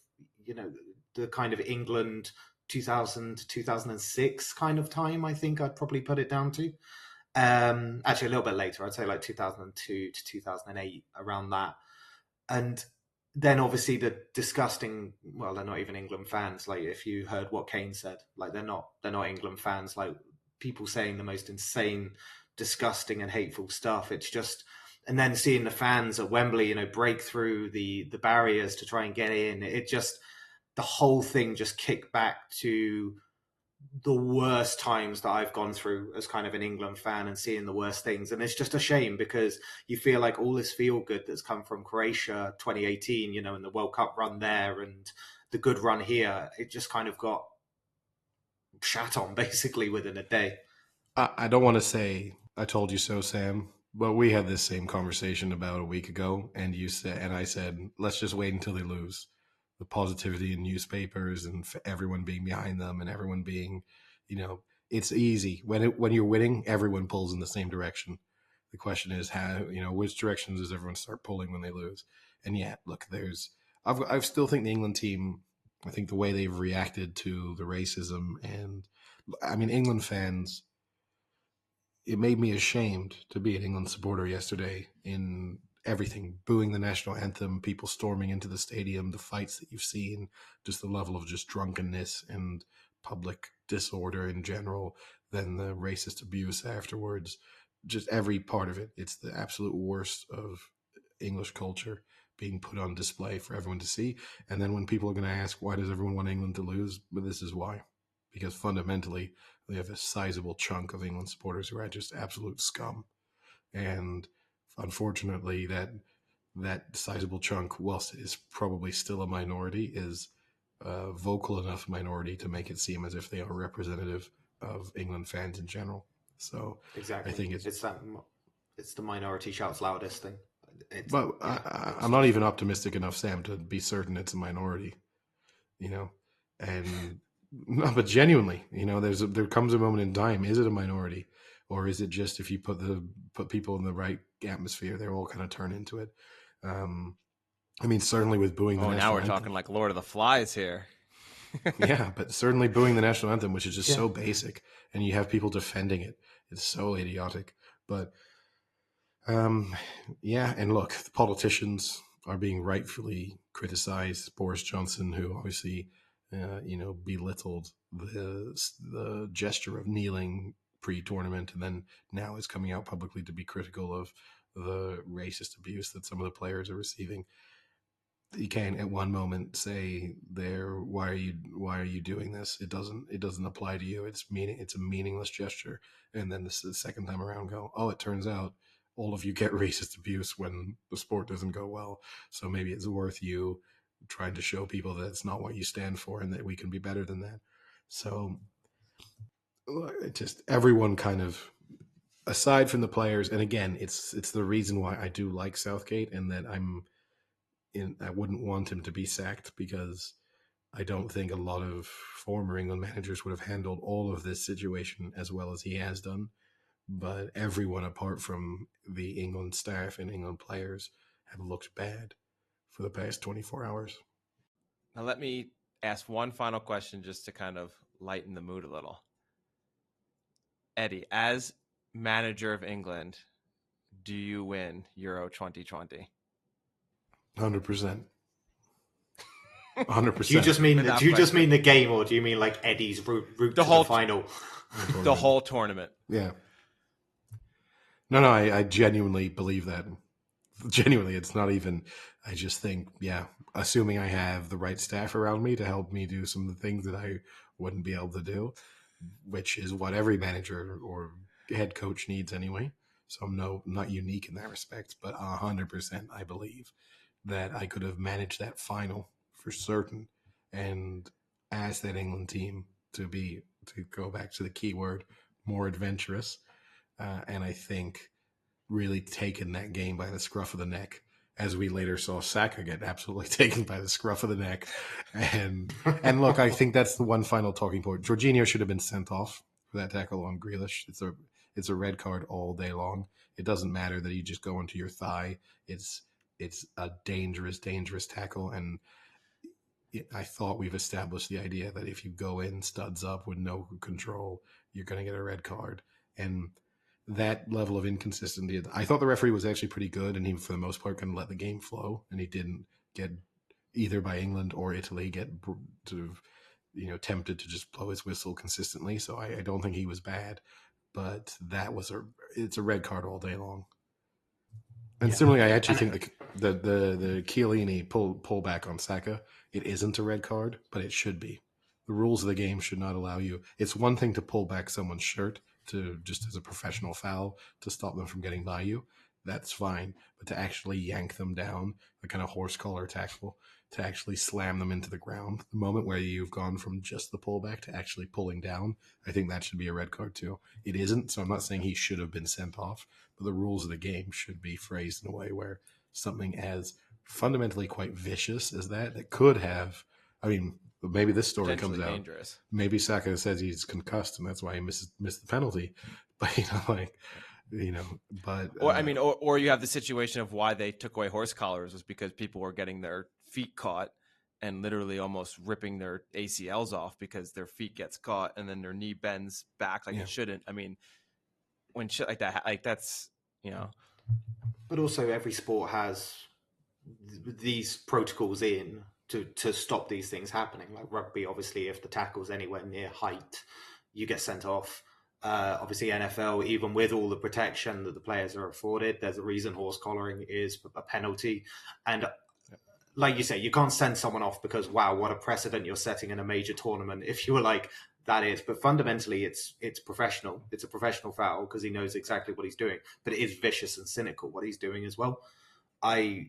the kind of England 2000 to 2006 kind of time. I think I'd probably put it down to. Actually, a little bit later, I'd say like 2002 to 2008, around that. And then obviously the disgusting, well, they're not even England fans. Like, if you heard what Kane said, like they're not England fans. Like, people saying the most insane, disgusting and hateful stuff. It's just, and then seeing the fans at Wembley, break through the barriers to try and get in. It just, the whole thing just kicked back to the worst times that I've gone through as kind of an England fan, and seeing the worst things. And it's just a shame, because you feel like all this feel good that's come from Croatia 2018, and the World Cup run there and the good run here, it just kind of got shat on basically within a day. I don't want to say I told you so, Sam, but we had this same conversation about a week ago, and you said, and I said, let's just wait until they lose. The positivity in newspapers and everyone being behind them and everyone being, it's easy when you're winning. Everyone pulls in the same direction. The question is how, which directions does everyone start pulling when they lose? And yeah, look, I still think the England team. I think the way they've reacted to the racism, and I mean, England fans, it made me ashamed to be an England supporter yesterday in everything, booing the national anthem, people storming into the stadium, the fights that you've seen, just the level of just drunkenness and public disorder in general, then the racist abuse afterwards, just every part of it. It's the absolute worst of English culture being put on display for everyone to see. And then when people are going to ask, why does everyone want England to lose? But this is why. Because fundamentally, they have a sizable chunk of England supporters who are just absolute scum. And unfortunately, that sizable chunk, whilst it is probably still a minority, is a vocal enough minority to make it seem as if they are representative of England fans in general. So I Exactly. think it's. It's the minority shouts loudest thing. It's, But yeah, I'm it's not just, even optimistic enough, Sam, to be certain it's a minority. You know, and no, but genuinely, there comes a moment in time. Is it a minority, or is it just if you put people in the right atmosphere, they all kind of turn into it? Um, I mean, certainly with booing the Oh, now national we're anthem, talking like Lord of the Flies here. yeah, but certainly booing the national anthem, which is just yeah. so basic, and you have people defending it. It's so idiotic. But um, yeah, and look, the politicians are being rightfully criticized. Boris Johnson, who obviously, belittled the gesture of kneeling pre-tournament, and then now is coming out publicly to be critical of the racist abuse that some of the players are receiving. You can't at one moment say there, why are you doing this? It doesn't apply to you. It's a meaningless gesture. And then the second time around, go, oh, it turns out all of you get racist abuse when the sport doesn't go well. So maybe it's worth you trying to show people that it's not what you stand for and that we can be better than that. So just everyone kind of, aside from the players, and again, it's the reason why I do like Southgate, and that I wouldn't want him to be sacked, because I don't think a lot of former England managers would have handled all of this situation as well as he has done. But everyone apart from the England staff and England players have looked bad for the past 24 hours. Now, let me ask one final question just to kind of lighten the mood a little. Eddie, as manager of England, do you win Euro 2020? 100%. 100%. Do you just mean Without do you just question. mean the game, or do you mean like Eddie's route The to whole the final? The whole tournament. Yeah. No, I genuinely believe that. Genuinely, it's not even. I just think, yeah, assuming I have the right staff around me to help me do some of the things that I wouldn't be able to do, which is what every manager or head coach needs anyway. So I'm not unique in that respect, but 100% I believe that I could have managed that final for certain and asked that England team to go back to the key word, more adventurous. And I think really taken that game by the scruff of the neck, as we later saw Saka get absolutely taken by the scruff of the neck. And look, I think that's the one final talking point. Jorginho should have been sent off for that tackle on Grealish. It's a red card all day long. It doesn't matter that you just go into your thigh. It's a dangerous tackle, and I thought we've established the idea that if you go in studs up with no control, you're going to get a red card. And that level of inconsistency, I thought the referee was actually pretty good, and he, for the most part, kind of let the game flow, and he didn't get either by England or Italy get sort of, tempted to just blow his whistle consistently. So I don't think he was bad, but it's a red card all day long. And similarly, I actually think the Chiellini pull back on Saka, it isn't a red card, but it should be. The rules of the game should not allow you. It's one thing to pull back someone's shirt to just as a professional foul to stop them from getting by you. That's fine. But to actually yank them down, the kind of horse collar tackle, to actually slam them into the ground, the moment where you've gone from just the pullback to actually pulling down, I think that should be a red card too. It isn't, so I'm not saying he should have been sent off, but the rules of the game should be phrased in a way where something as fundamentally quite vicious as that could have, I mean, maybe this story comes out. Dangerous. Maybe Saka says he's concussed and that's why he missed the penalty. But or you have the situation of why they took away horse collars was because people were getting their feet caught and literally almost ripping their ACLs off because their feet gets caught and then their knee bends back like it shouldn't. I mean, when shit like that, like that's, But also, every sport has these protocols in to stop these things happening. Like rugby, obviously, if the tackle's anywhere near height, you get sent off. Obviously, NFL, even with all the protection that the players are afforded, there's a reason horse collaring is a penalty. And like you say, you can't send someone off because, wow, what a precedent you're setting in a major tournament. If you were like, that is, but fundamentally it's professional. It's a professional foul because he knows exactly what he's doing, but it is vicious and cynical what he's doing as well. I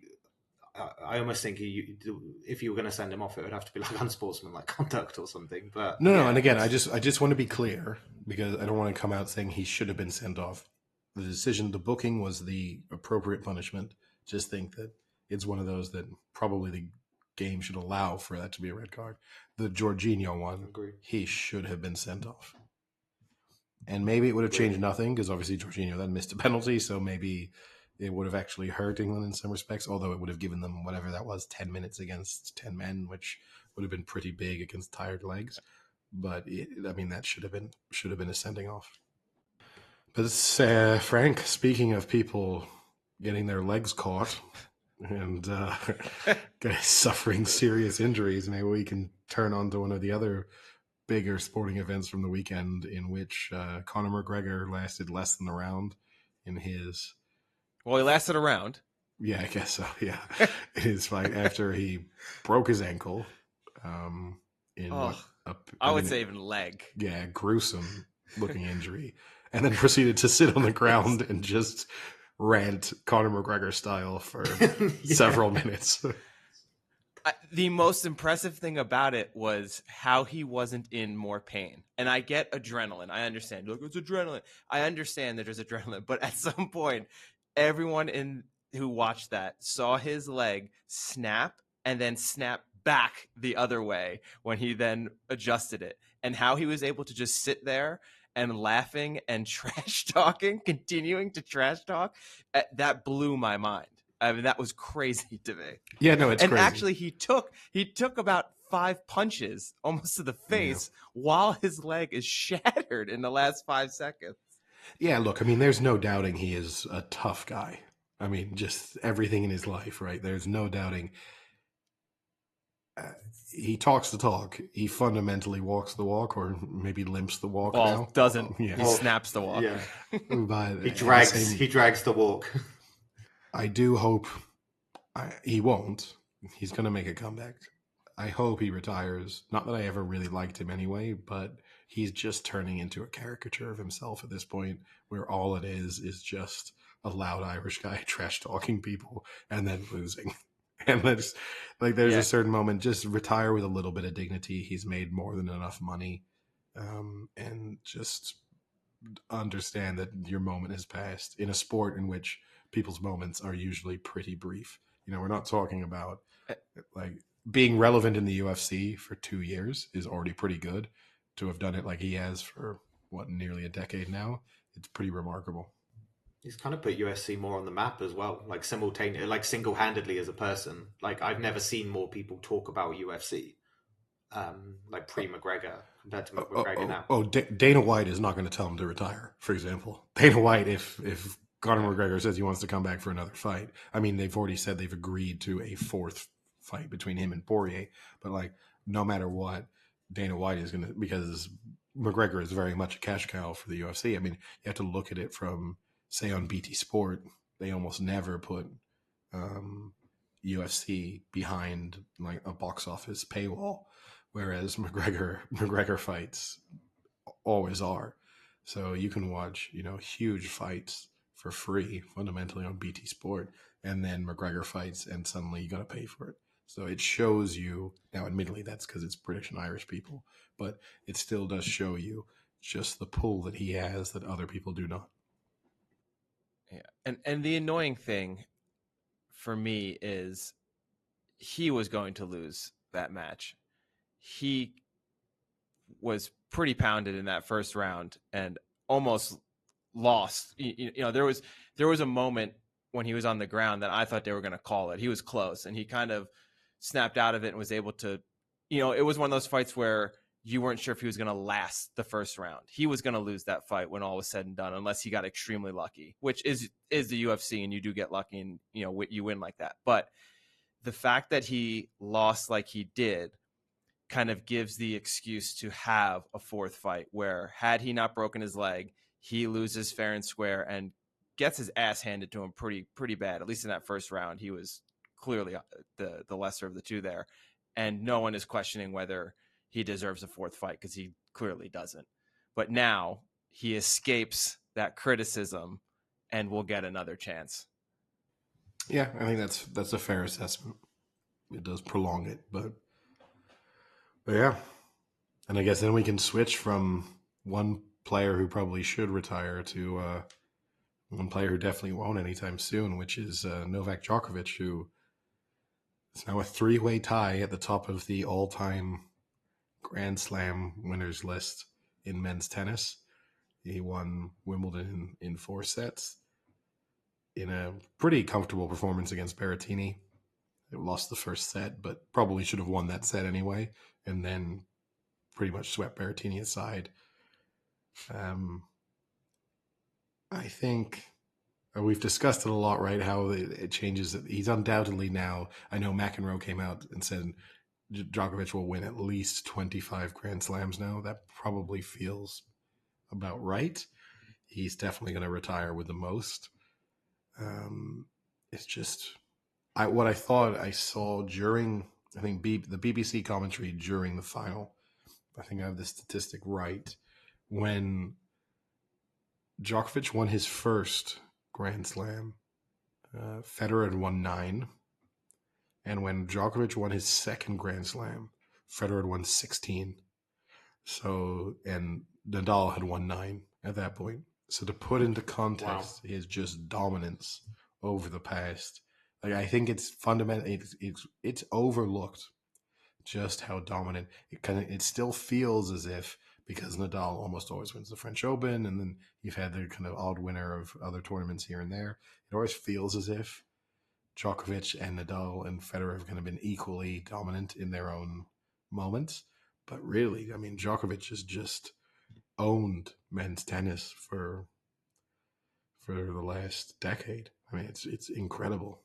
almost think if you were going to send him off, it would have to be like unsportsmanlike conduct or something. But no. And again, I just want to be clear because I don't want to come out saying he should have been sent off. The decision, the booking was the appropriate punishment. Just think that it's one of those that probably the game should allow for that to be a red card. The Jorginho one, he should have been sent off. And maybe it would have changed nothing because obviously Jorginho then missed a penalty, so maybe it would have actually hurt England in some respects, although it would have given them whatever that was, 10 minutes against 10 men, which would have been pretty big against tired legs. But that should have been a sending off. But Frank, speaking of people getting their legs caught and guys suffering serious injuries, maybe we can turn on to one of the other bigger sporting events from the weekend in which Conor McGregor lasted less than a round in his... Well, he lasted a round. Yeah, I guess so, yeah. In his fight after he broke his ankle I would say even leg. Yeah, gruesome looking injury. And then proceeded to sit on the ground and just rant Conor McGregor style for several minutes. The most impressive thing about it was how he wasn't in more pain. And I get adrenaline. I understand. Look, it's adrenaline. I understand that there's adrenaline. But at some point, everyone who watched that saw his leg snap and then snap back the other way when he then adjusted it. And how he was able to just sit there and laughing and trash talking, continuing to trash talk, that blew my mind. I mean, that was crazy to me. Yeah, no, it's and crazy. Actually, he took about 5 punches almost to the face while his leg is shattered in the last 5 seconds. Yeah, look, I mean, there's no doubting he is a tough guy. I mean, just everything in his life, right? There's no doubting. Uh, he talks the talk. He fundamentally walks the walk, or maybe limps the walk Well, now. doesn't Yeah, he snaps the walk? Yeah, but he at the drags same, he drags the walk. I do hope he won't. He's going to make a comeback. I hope he retires. Not that I ever really liked him anyway, but he's just turning into a caricature of himself at this point, where all it is just a loud Irish guy trash talking people and then losing. And there's there's Yeah, a certain moment, just retire with a little bit of dignity. He's made more than enough money, and just understand that your moment has passed in a sport in which people's moments are usually pretty brief. We're not talking about like being relevant in the UFC for 2 years is already pretty good. To have done it like he has for nearly a decade now, it's pretty remarkable. He's kind of put UFC more on the map as well, like simultaneously, like single-handedly as a person. Like I've never seen more people talk about UFC, like pre-McGregor compared to McGregor now. Dana White is not going to tell him to retire. For example, Dana White, if Conor yeah. McGregor says he wants to come back for another fight, I mean, they've already said they've agreed to a fourth fight between him and Poirier. But like, no matter what, Dana White is going to, because McGregor is very much a cash cow for the UFC. I mean, you have to look at it from, say, on BT Sport, they almost never put UFC behind like a box office paywall, whereas McGregor fights always are. So you can watch, huge fights for free, fundamentally on BT Sport, and then McGregor fights, and suddenly you got to pay for it. So it shows you now. Admittedly, that's because it's British and Irish people, but it still does show you just the pull that he has that other people do not. Yeah. And the annoying thing for me is he was going to lose that match. He was pretty pounded in that first round and almost lost. There was a moment when he was on the ground that I thought they were going to call it. He was close and he kind of snapped out of it and was able to, it was one of those fights where you weren't sure if he was going to last the first round. He was going to lose that fight when all was said and done, unless he got extremely lucky, which is the UFC, and you do get lucky and you win like that. But the fact that he lost like he did kind of gives the excuse to have a fourth fight where, had he not broken his leg, he loses fair and square and gets his ass handed to him pretty bad. At least in that first round, he was clearly the lesser of the two there, and no one is questioning whether he deserves a fourth fight because he clearly doesn't. But now he escapes that criticism and will get another chance. Yeah, I think that's a fair assessment. It does prolong it, but yeah. And I guess then we can switch from one player who probably should retire to one player who definitely won't anytime soon, which is Novak Djokovic, who is now a three-way tie at the top of the all-time Grand Slam winners list in men's tennis. He won Wimbledon in 4 sets in a pretty comfortable performance against Berrettini. It lost the first set, but probably should have won that set anyway, and then pretty much swept Berrettini aside. I think we've discussed it a lot, right? How it changes. He's undoubtedly now. I know McEnroe came out and said Djokovic will win at least 25 Grand Slams now. That probably feels about right. He's definitely going to retire with the most. It's just what I thought I saw during, I think, the BBC commentary during the final. I think I have the statistic right. When Djokovic won his first Grand Slam, Federer had won 9. And when Djokovic won his second Grand Slam, Federer had won 16. So, and Nadal had won 9 at that point. So to put into context his just dominance over the past, like, I think it's fundamental. It's overlooked just how dominant it still feels as if, because Nadal almost always wins the French Open, and then you've had the kind of odd winner of other tournaments here and there. It always feels as if Djokovic and Nadal and Federer have kind of been equally dominant in their own moments. But really, I mean, Djokovic has just owned men's tennis for for the last decade. I mean, it's incredible.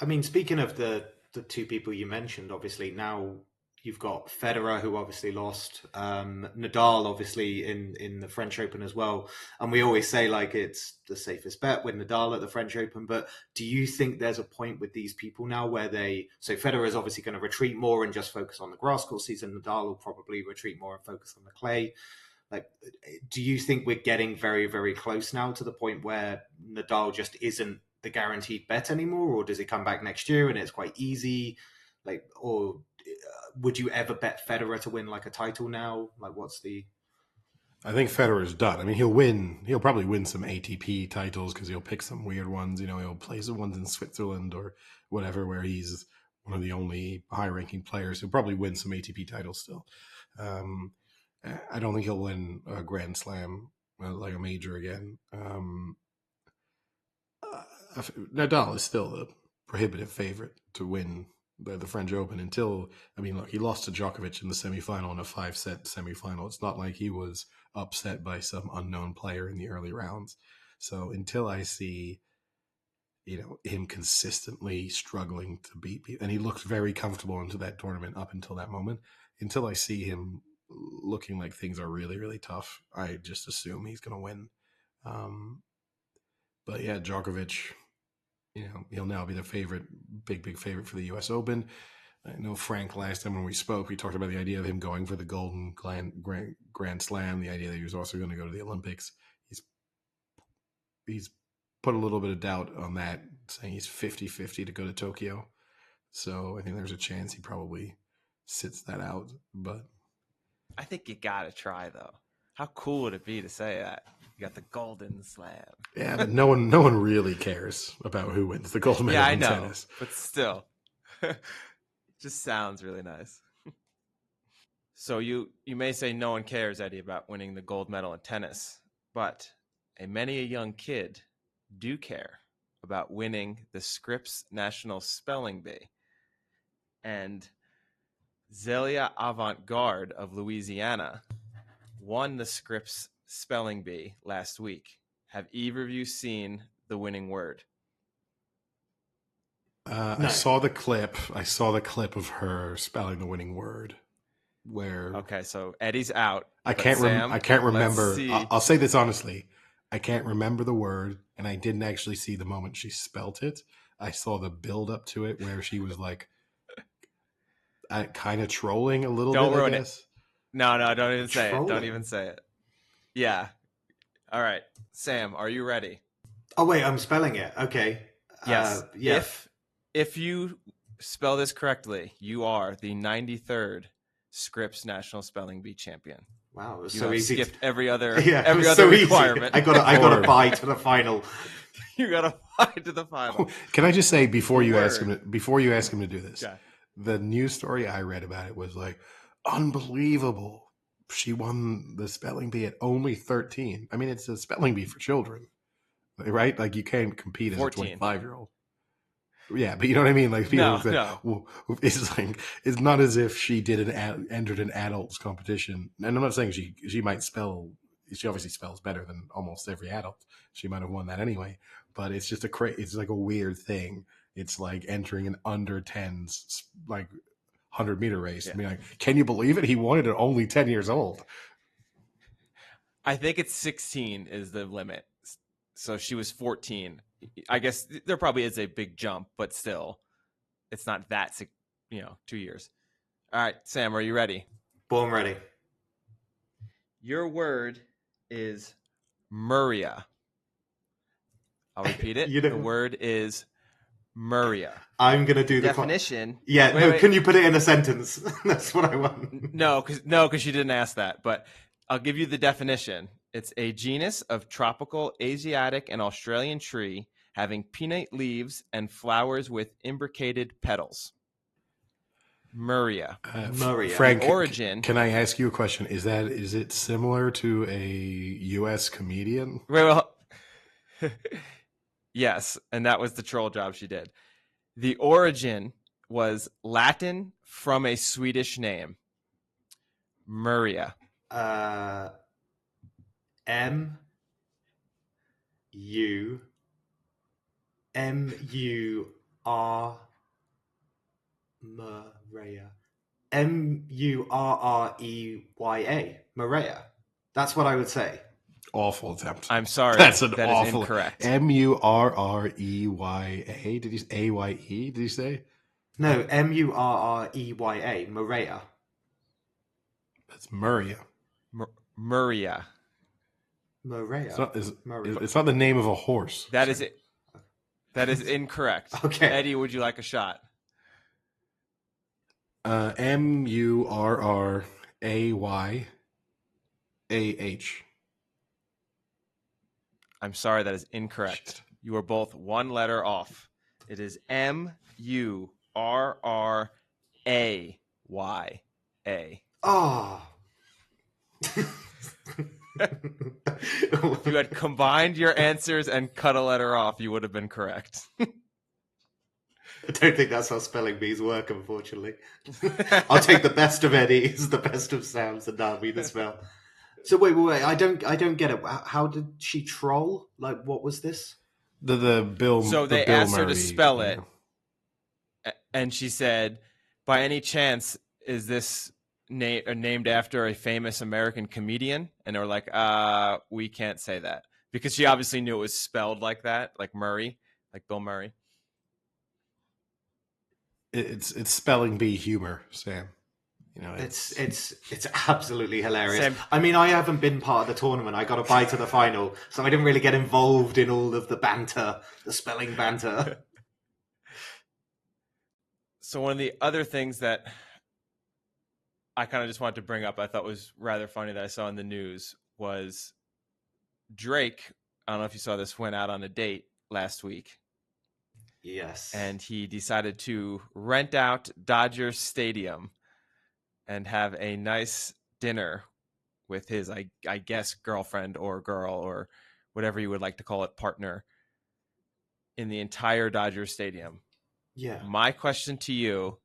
I mean, speaking of the two people you mentioned, obviously now you've got Federer, who obviously lost, Nadal, obviously in the French Open as well. And we always say like it's the safest bet with Nadal at the French Open. But do you think there's a point with these people now where so Federer is obviously going to retreat more and just focus on the grass court season. Nadal will probably retreat more and focus on the clay. Like, do you think we're getting very, very close now to the point where Nadal just isn't the guaranteed bet anymore, or does he come back next year and it's quite easy? Like, or would you ever bet Federer to win like a title now? Like, what's the? I think Federer's done. I mean, he'll win. He'll probably win some ATP titles because he'll pick some weird ones. You know, he'll play some ones in Switzerland or whatever, where he's one of the only high-ranking players. He'll probably win some ATP titles still. I don't think he'll win a Grand Slam like a major again. Nadal is still the prohibitive favorite to win the French Open until, I mean, look, he lost to Djokovic in the semifinal in a 5-set semifinal. It's not like he was upset by some unknown player in the early rounds. So until I see, you know, him consistently struggling to beat people, and he looked very comfortable into that tournament up until that moment, until I see him looking like things are really, really tough, I just assume he's going to win. But yeah, Djokovic, you know, he'll now be the favorite, big favorite for the U.S. Open. I know Frank, last time when we spoke, we talked about the idea of him going for the Golden Grand Slam, the idea that he was also going to go to the Olympics. He's put a little bit of doubt on that, saying he's 50-50 to go to Tokyo. So I think there's a chance he probably sits that out. But I think you got to try, though. How cool would it be to say that? You got the Golden Slam. Yeah, but no one really cares about who wins the gold medal in tennis. But still. Just sounds really nice. So you may say no one cares, Eddie, about winning the gold medal in tennis, but many a young kid do care about winning the Scripps National Spelling Bee. And Zelia Avant-Garde of Louisiana won the Scripps Spelling Bee last week. Have either of you seen the winning word? No. I saw the clip. of her spelling the winning word. Okay, so Eddie's out. I can't remember. I'll say this honestly. I can't remember the word, and I didn't actually see the moment she spelt it. I saw the build up to it where she was like kind of trolling a little bit. Don't ruin it. No, don't even say it. Don't even say it. Yeah. All right. Sam, are you ready? Oh, wait, I'm spelling it. Okay. Yes. If you spell this correctly, you are the 93rd Scripps National Spelling Bee champion. Wow, it was you so easy. Skipped every other requirement. I got to buy to the final. You got to buy to the final. Can I just say before you ask him to do this, the news story I read about it was like unbelievable. She won the spelling bee at only 13. I mean, it's a spelling bee for children, right? Like you can't compete as 14. A 25-year-old. Yeah, but you know what I mean. Like people it's like it's not as if she entered an adults competition. And I'm not saying she might spell. She obviously spells better than almost every adult. She might have won that anyway. But it's just it's like a weird thing. It's like entering an under 10s like 100-meter race. Yeah. I mean, like, can you believe it? He won it at only 10 years old. I think it's 16 is the limit. So she was 14. I guess there probably is a big jump, but still, it's not that, 2 years. All right, Sam, are you ready? Boom, ready. Your word is Maria. I'll repeat it. The word is Maria. I'm going to do the definition. Yeah, wait. Can you put it in a sentence? That's what I want. No, because you didn't ask that, but I'll give you the definition. It's a genus of tropical Asiatic and Australian tree having pinnate leaves and flowers with imbricated petals. Maria. Frank, origin. Can I ask you a question? Is it similar to a U.S. comedian? Well, yes, and that was the troll job she did. The origin was Latin from a Swedish name. Maria. M U M-U-R Maria. Murreya. Maria. That's what I would say. Awful attempt. I'm sorry. That's an that awful. is incorrect. Murreya. Did you A-Y-E? Did you say? No, Murreya. Maria. That's Maria. Maria. Maria. It's not the name of a horse. That is it. That is incorrect. Okay. Eddie, would you like a shot? Murrayah. I'm sorry, that is incorrect. Shit. You are both one letter off. It is Murraya. Oh. If you had combined your answers and cut a letter off, you would have been correct. I don't think that's how spelling bees work, unfortunately. I'll take the best of Eddie's, the best of Sam's, and that'll be the spell. So wait. I don't get it. How did she troll? Like, what was this? The Bill. So they Bill asked her Murray, to spell it, and she said, "By any chance, is this named after a famous American comedian?" And they were like, we can't say that," because she obviously knew it was spelled like that, like Murray, like Bill Murray. It's spelling bee humor, Sam. You know, It's absolutely hilarious. Sam, I mean, I haven't been part of the tournament. I got a bye to the final, so I didn't really get involved in all of the banter, the spelling banter. So one of the other things that I kind of just wanted to bring up, I thought was rather funny that I saw in the news, was Drake. I don't know if you saw this, went out on a date last week. Yes. And he decided to rent out Dodger Stadium and have a nice dinner with his, I guess, girlfriend or girl or whatever you would like to call it, partner, in the entire Dodger Stadium. Yeah. My question to you,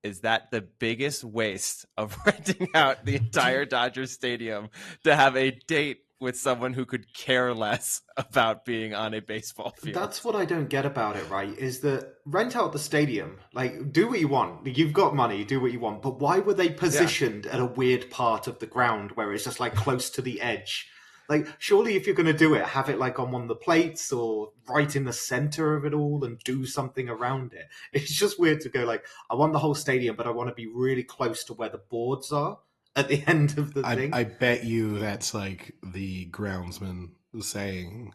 is that the biggest waste of renting out the entire Dodger Stadium to have a date with someone who could care less about being on a baseball field? That's what I don't get about it, right? Is that rent out the stadium. Like, do what you want. You've got money, do what you want. But why were they positioned at a weird part of the ground where it's just like close to the edge? Like, surely if you're going to do it, have it like on one of the plates or right in the center of it all and do something around it. It's just weird to go like, I want the whole stadium, but I want to be really close to where the boards are at the end of the thing. I bet you that's like the groundsman saying,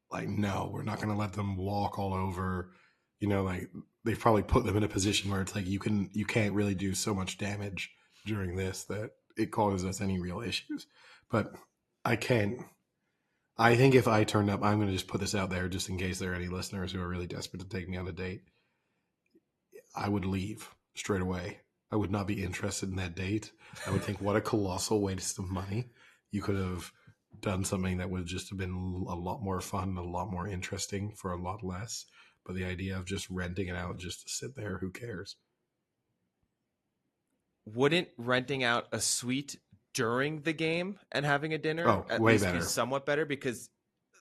like, no, we're not going to let them walk all over. You know, like they've probably put them in a position where it's like you can't really do so much damage during this that it causes us any real issues. But I think if I turned up, I'm going to just put this out there just in case there are any listeners who are really desperate to take me on a date. I would leave straight away. I would not be interested in that date. I would think, what a colossal waste of money. You could have done something that would just have been a lot more fun, a lot more interesting for a lot less. But the idea of just renting it out just to sit there, who cares? Wouldn't renting out a suite during the game and having a dinner at way least better. Be somewhat better? Because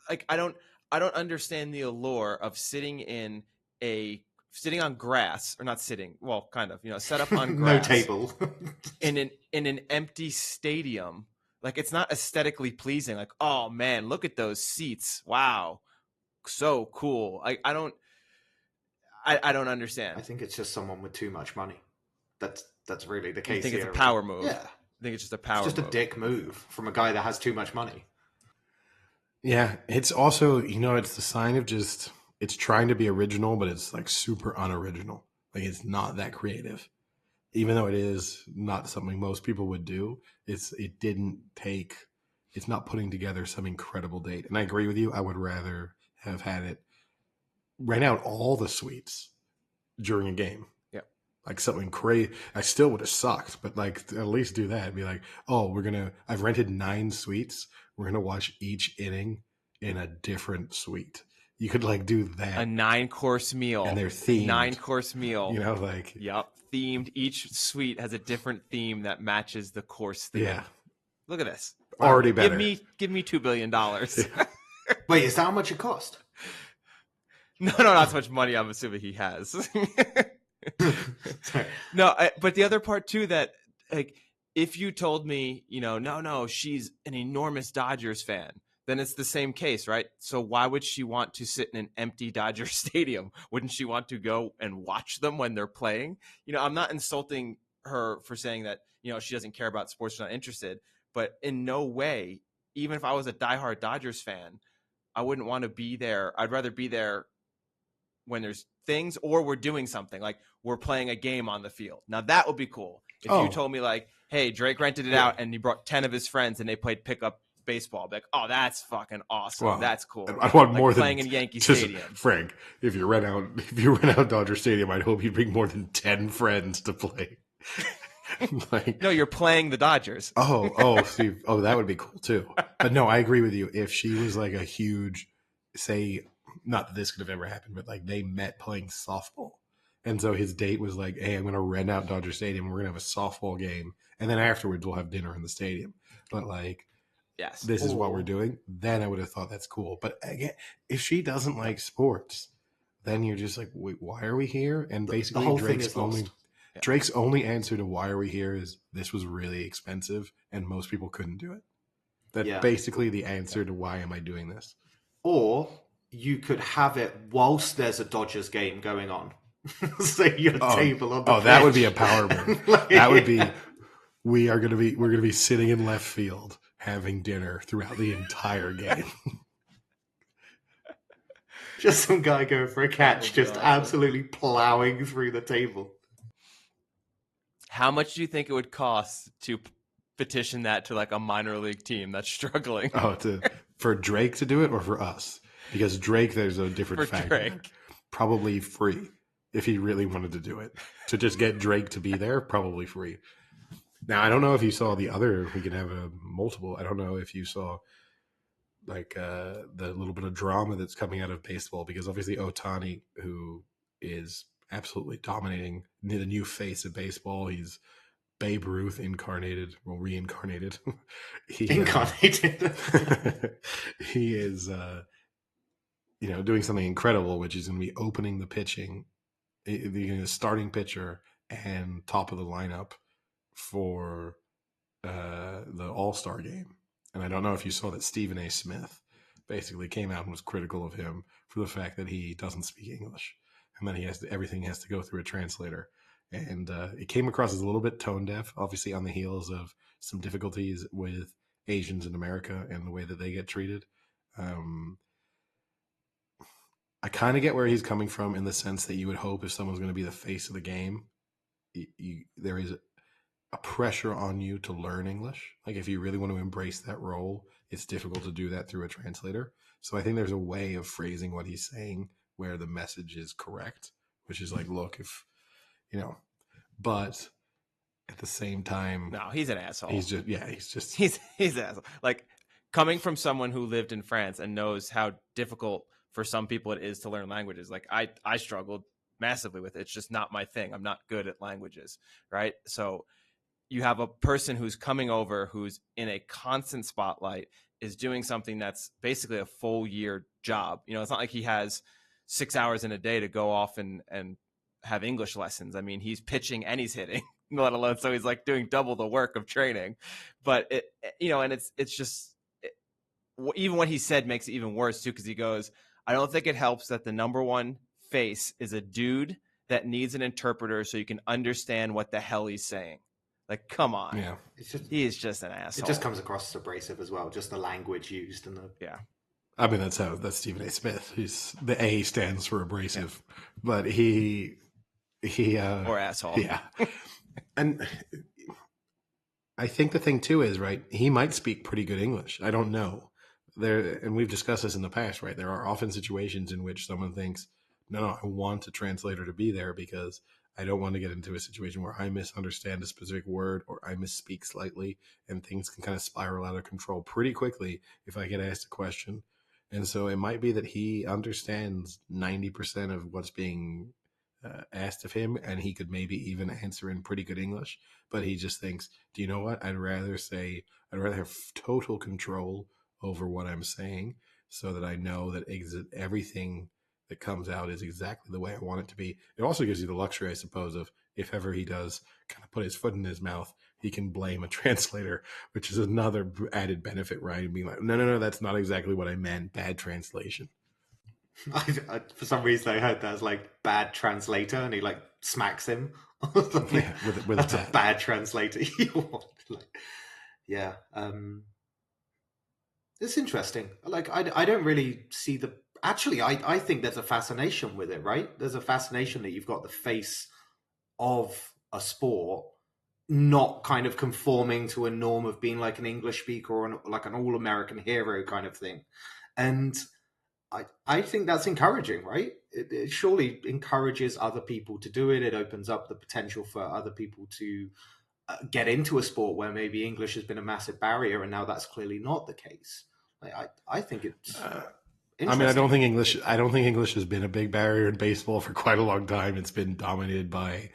like I don't understand the allure of sitting on grass, or not sitting, well, kind of, set up on grass. No table. in an empty stadium. Like, it's not aesthetically pleasing. Like, oh man, look at those seats. Wow. So cool. I don't understand. I think it's just someone with too much money. That's really the case. You think here, it's a power move? Yeah. I think it's just a power move. It's just a dick move from a guy that has too much money. Yeah, it's also, it's the sign of just, it's trying to be original, but it's like super unoriginal. Like, it's not that creative. Even though it is not something most people would do, it's not putting together some incredible date. And I agree with you. I would rather have had it rent out all the suites during a game. Yeah. Like something crazy. I still would have sucked, but like at least do that. Be like, oh, I've rented 9 suites. We're going to watch each inning in a different suite. You could like do that. A 9-course meal. And they're themed. 9-course meal. Yep. Themed. Each suite has a different theme that matches the course theme. Yeah. Look at this. Already better. Give me $2 billion. Yeah. Wait, is that how much it cost? No, not so much money. I'm assuming he has. Sorry. No, but the other part too, that like if you told me, no, she's an enormous Dodgers fan, then it's the same case, right? So why would she want to sit in an empty Dodger stadium? Wouldn't she want to go and watch them when they're playing? I'm not insulting her for saying that, she doesn't care about sports, not interested, but in no way, even if I was a diehard Dodgers fan, I wouldn't want to be there. I'd rather be there when there's things or we're doing something like we're playing a game on the field. Now that would be cool. If you told me like, hey, Drake rented it out and he brought 10 of his friends and they played pickup baseball, I'd be like, oh, that's fucking awesome. Well, that's cool. I want like more playing than in Yankee just, Stadium. Frank, if you rent out Dodger Stadium, I'd hope you bring more than 10 friends to play. Like, no, you're playing the Dodgers. Steve. Oh, that would be cool too. But no, I agree with you. If she was like a huge, say, not that this could have ever happened, but like they met playing softball. And so his date was like, hey, I'm going to rent out Dodger Stadium. We're going to have a softball game. And then afterwards, we'll have dinner in the stadium. But like, yes, this is what we're doing. Then I would have thought that's cool. But again, if she doesn't like sports, then you're just like, wait, why are we here? And basically, the whole thing is lost. Drake's only answer to why are we here is this was really expensive and most people couldn't do it. That's basically the answer to why am I doing this. Or you could have it whilst there's a Dodgers game going on. So your table on the bench. That would be a power move. That would be we're gonna be sitting in left field having dinner throughout the entire game. Just some guy going for a catch, just absolutely plowing through the table. How much do you think it would cost to petition that to like a minor league team that's struggling? For Drake to do it or for us? Because Drake, there's a different factor. Drake. Probably free if he really wanted to do it. To just get Drake to be there, probably free. Now, I don't know if you saw the other, we can have a multiple. I don't know if you saw like the little bit of drama that's coming out of baseball, because obviously Ohtani, who is absolutely dominating the new face of baseball, he's Babe Ruth reincarnated. Incarnated. He is, doing something incredible, which is going to be opening the pitching, the starting pitcher and top of the lineup for the All-Star game. And I don't know if you saw that Stephen A. Smith basically came out and was critical of him for the fact that he doesn't speak English and that everything has to go through a translator. And it came across as a little bit tone deaf, obviously on the heels of some difficulties with Asians in America and the way that they get treated. I kind of get where he's coming from in the sense that you would hope if someone's going to be the face of the game, there is a pressure on you to learn English. Like if you really want to embrace that role, it's difficult to do that through a translator. So I think there's a way of phrasing what he's saying where the message is correct, which is like, look, if, but at the same time, no, he's an asshole. He's an asshole. Like coming from someone who lived in France and knows how difficult for some people it is to learn languages. Like I struggled massively with it. It's just not my thing. I'm not good at languages. Right. So you have a person who's coming over, who's in a constant spotlight, is doing something that's basically a full year job. It's not like he has 6 hours in a day to go off and have English lessons. I mean, he's pitching and he's hitting, let alone, so he's like doing double the work of training. But and it's just, even what he said makes it even worse too, because he goes, I don't think it helps that the number one face is a dude that needs an interpreter so you can understand what the hell he's saying. Like, come on. Yeah. He is just an asshole. It just comes across as abrasive as well, just the language used and the... Yeah. I mean, that's Stephen A. Smith. The A stands for abrasive, but he or asshole. Yeah. And I think the thing too is, right, he might speak pretty good English. I don't know. And we've discussed this in the past, right? There are often situations in which someone thinks, no, I want a translator to be there because I don't want to get into a situation where I misunderstand a specific word or I misspeak slightly, and things can kind of spiral out of control pretty quickly if I get asked a question. And so it might be that he understands 90% of what's being asked of him, and he could maybe even answer in pretty good English, but he just thinks, do you know what? I'd rather have total control over what I'm saying so that I know that everything that comes out is exactly the way I want it to be. It also gives you the luxury, I suppose, of if ever he does kind of put his foot in his mouth, he can blame a translator, which is another added benefit, right? Being like, no, that's not exactly what I meant. Bad translation. For some reason, I heard that as like bad translator, and he like smacks him or something. Yeah, with That's a a bad translator. Yeah, it's interesting. Like I don't really see the. Actually, I think there's a fascination with it, right? There's a fascination that you've got the face of a sport not kind of conforming to a norm of being like an English speaker or like an all-American hero kind of thing. And I think that's encouraging, right? It surely encourages other people to do it. It opens up the potential for other people to get into a sport where maybe English has been a massive barrier, and now that's clearly not the case. I think it's. I mean, I don't think English has been a big barrier in baseball for quite a long time. It's been dominated by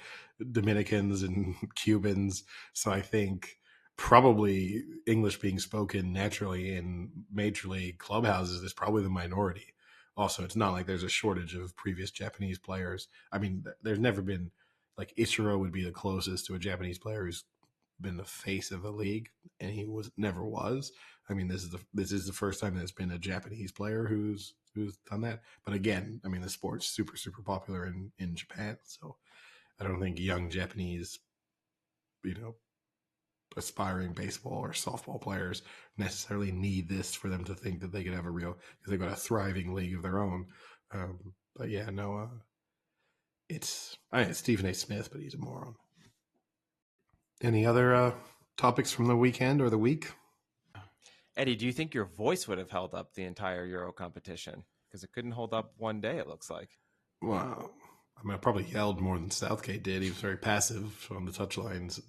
Dominicans and Cubans. So I think probably English being spoken naturally in major league clubhouses is probably the minority. Also, it's not like there's a shortage of previous Japanese players. I mean, there's never been like Ichiro would be the closest to a Japanese player who's been the face of the league, and he never was. I mean, this is the first time there's been a Japanese player who's done that. But again, I mean, the sport's super popular in Japan, so I don't think young Japanese, aspiring baseball or softball players necessarily need this for them to think that they could have a real, because they've got a thriving league of their own. But yeah, no, it's Stephen A. Smith, but he's a moron. Any other topics from the weekend or the week? Eddie, do you think your voice would have held up the entire Euro competition? Because it couldn't hold up one day, it looks like. Well, I mean, I probably yelled more than Southgate did. He was very passive on the touchlines.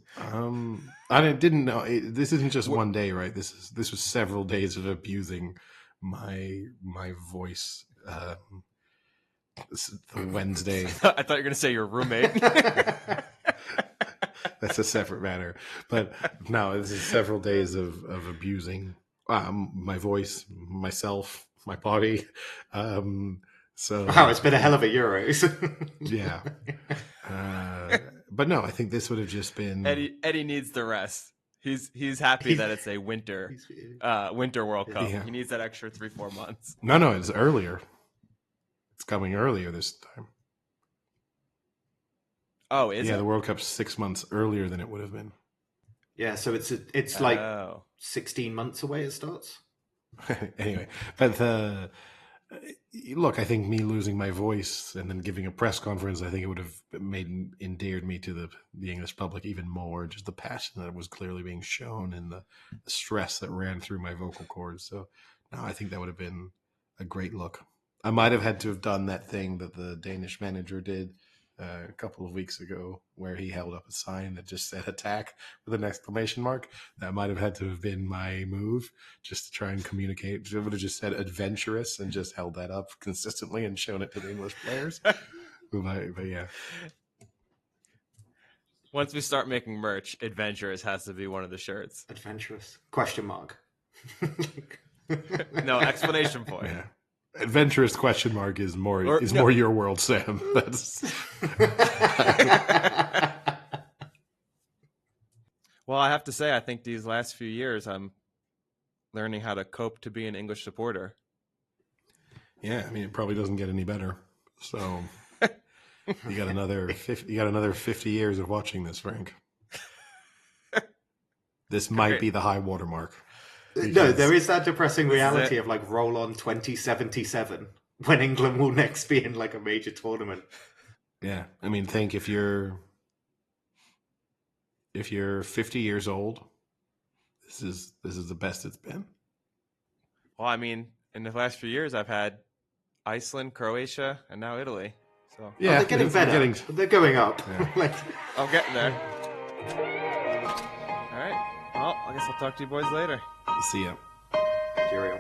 I didn't know. This isn't just one day, right? This was several days of abusing my voice. The Wednesday. I thought you were going to say your roommate. That's a separate matter. But no, this is several days of abusing my voice, myself, my body. So wow, it's been a hell of a Euros. Yeah. But no, I think this would have just been Eddie needs the rest. He's happy that it's a winter World Cup. Yeah. He needs that extra 3-4 months. No, it's earlier. It's coming earlier this time. Oh, is it? Yeah, the World Cup's 6 months earlier than it would have been. Yeah, so it's like 16 months away it starts. Anyway, but look, I think me losing my voice and then giving a press conference, I think it would have endeared me to the English public even more. Just the passion that was clearly being shown and the stress that ran through my vocal cords. So, no, I think that would have been a great look. I might have had to have done that thing that the Danish manager did a couple of weeks ago, where he held up a sign that just said "attack" with an exclamation mark. That might have had to have been my move, just to try and communicate. It would have just said "adventurous" and just held that up consistently and shown it to the English players. But yeah. Once we start making merch, "adventurous" has to be one of the shirts. Adventurous? Question mark. No, explanation point. Yeah. Adventurous question mark is more more your world, Sam. That's Well, I have to say, I think these last few years I'm learning how to cope to be an English supporter. Yeah, I mean, it probably doesn't get any better. So you got another 50 years of watching this, Frank. This might be the high watermark. No, there is that depressing reality of like roll on 2077 when England will next be in like a major tournament. Yeah, I mean, think if you're 50 years old, this is the best it's been. Well, I mean, in the last few years, I've had Iceland, Croatia, and now Italy. So yeah, they're getting better. They're going up. Yeah. I'm getting there. All right. Well, I guess I'll talk to you boys later. See ya. Cheerio.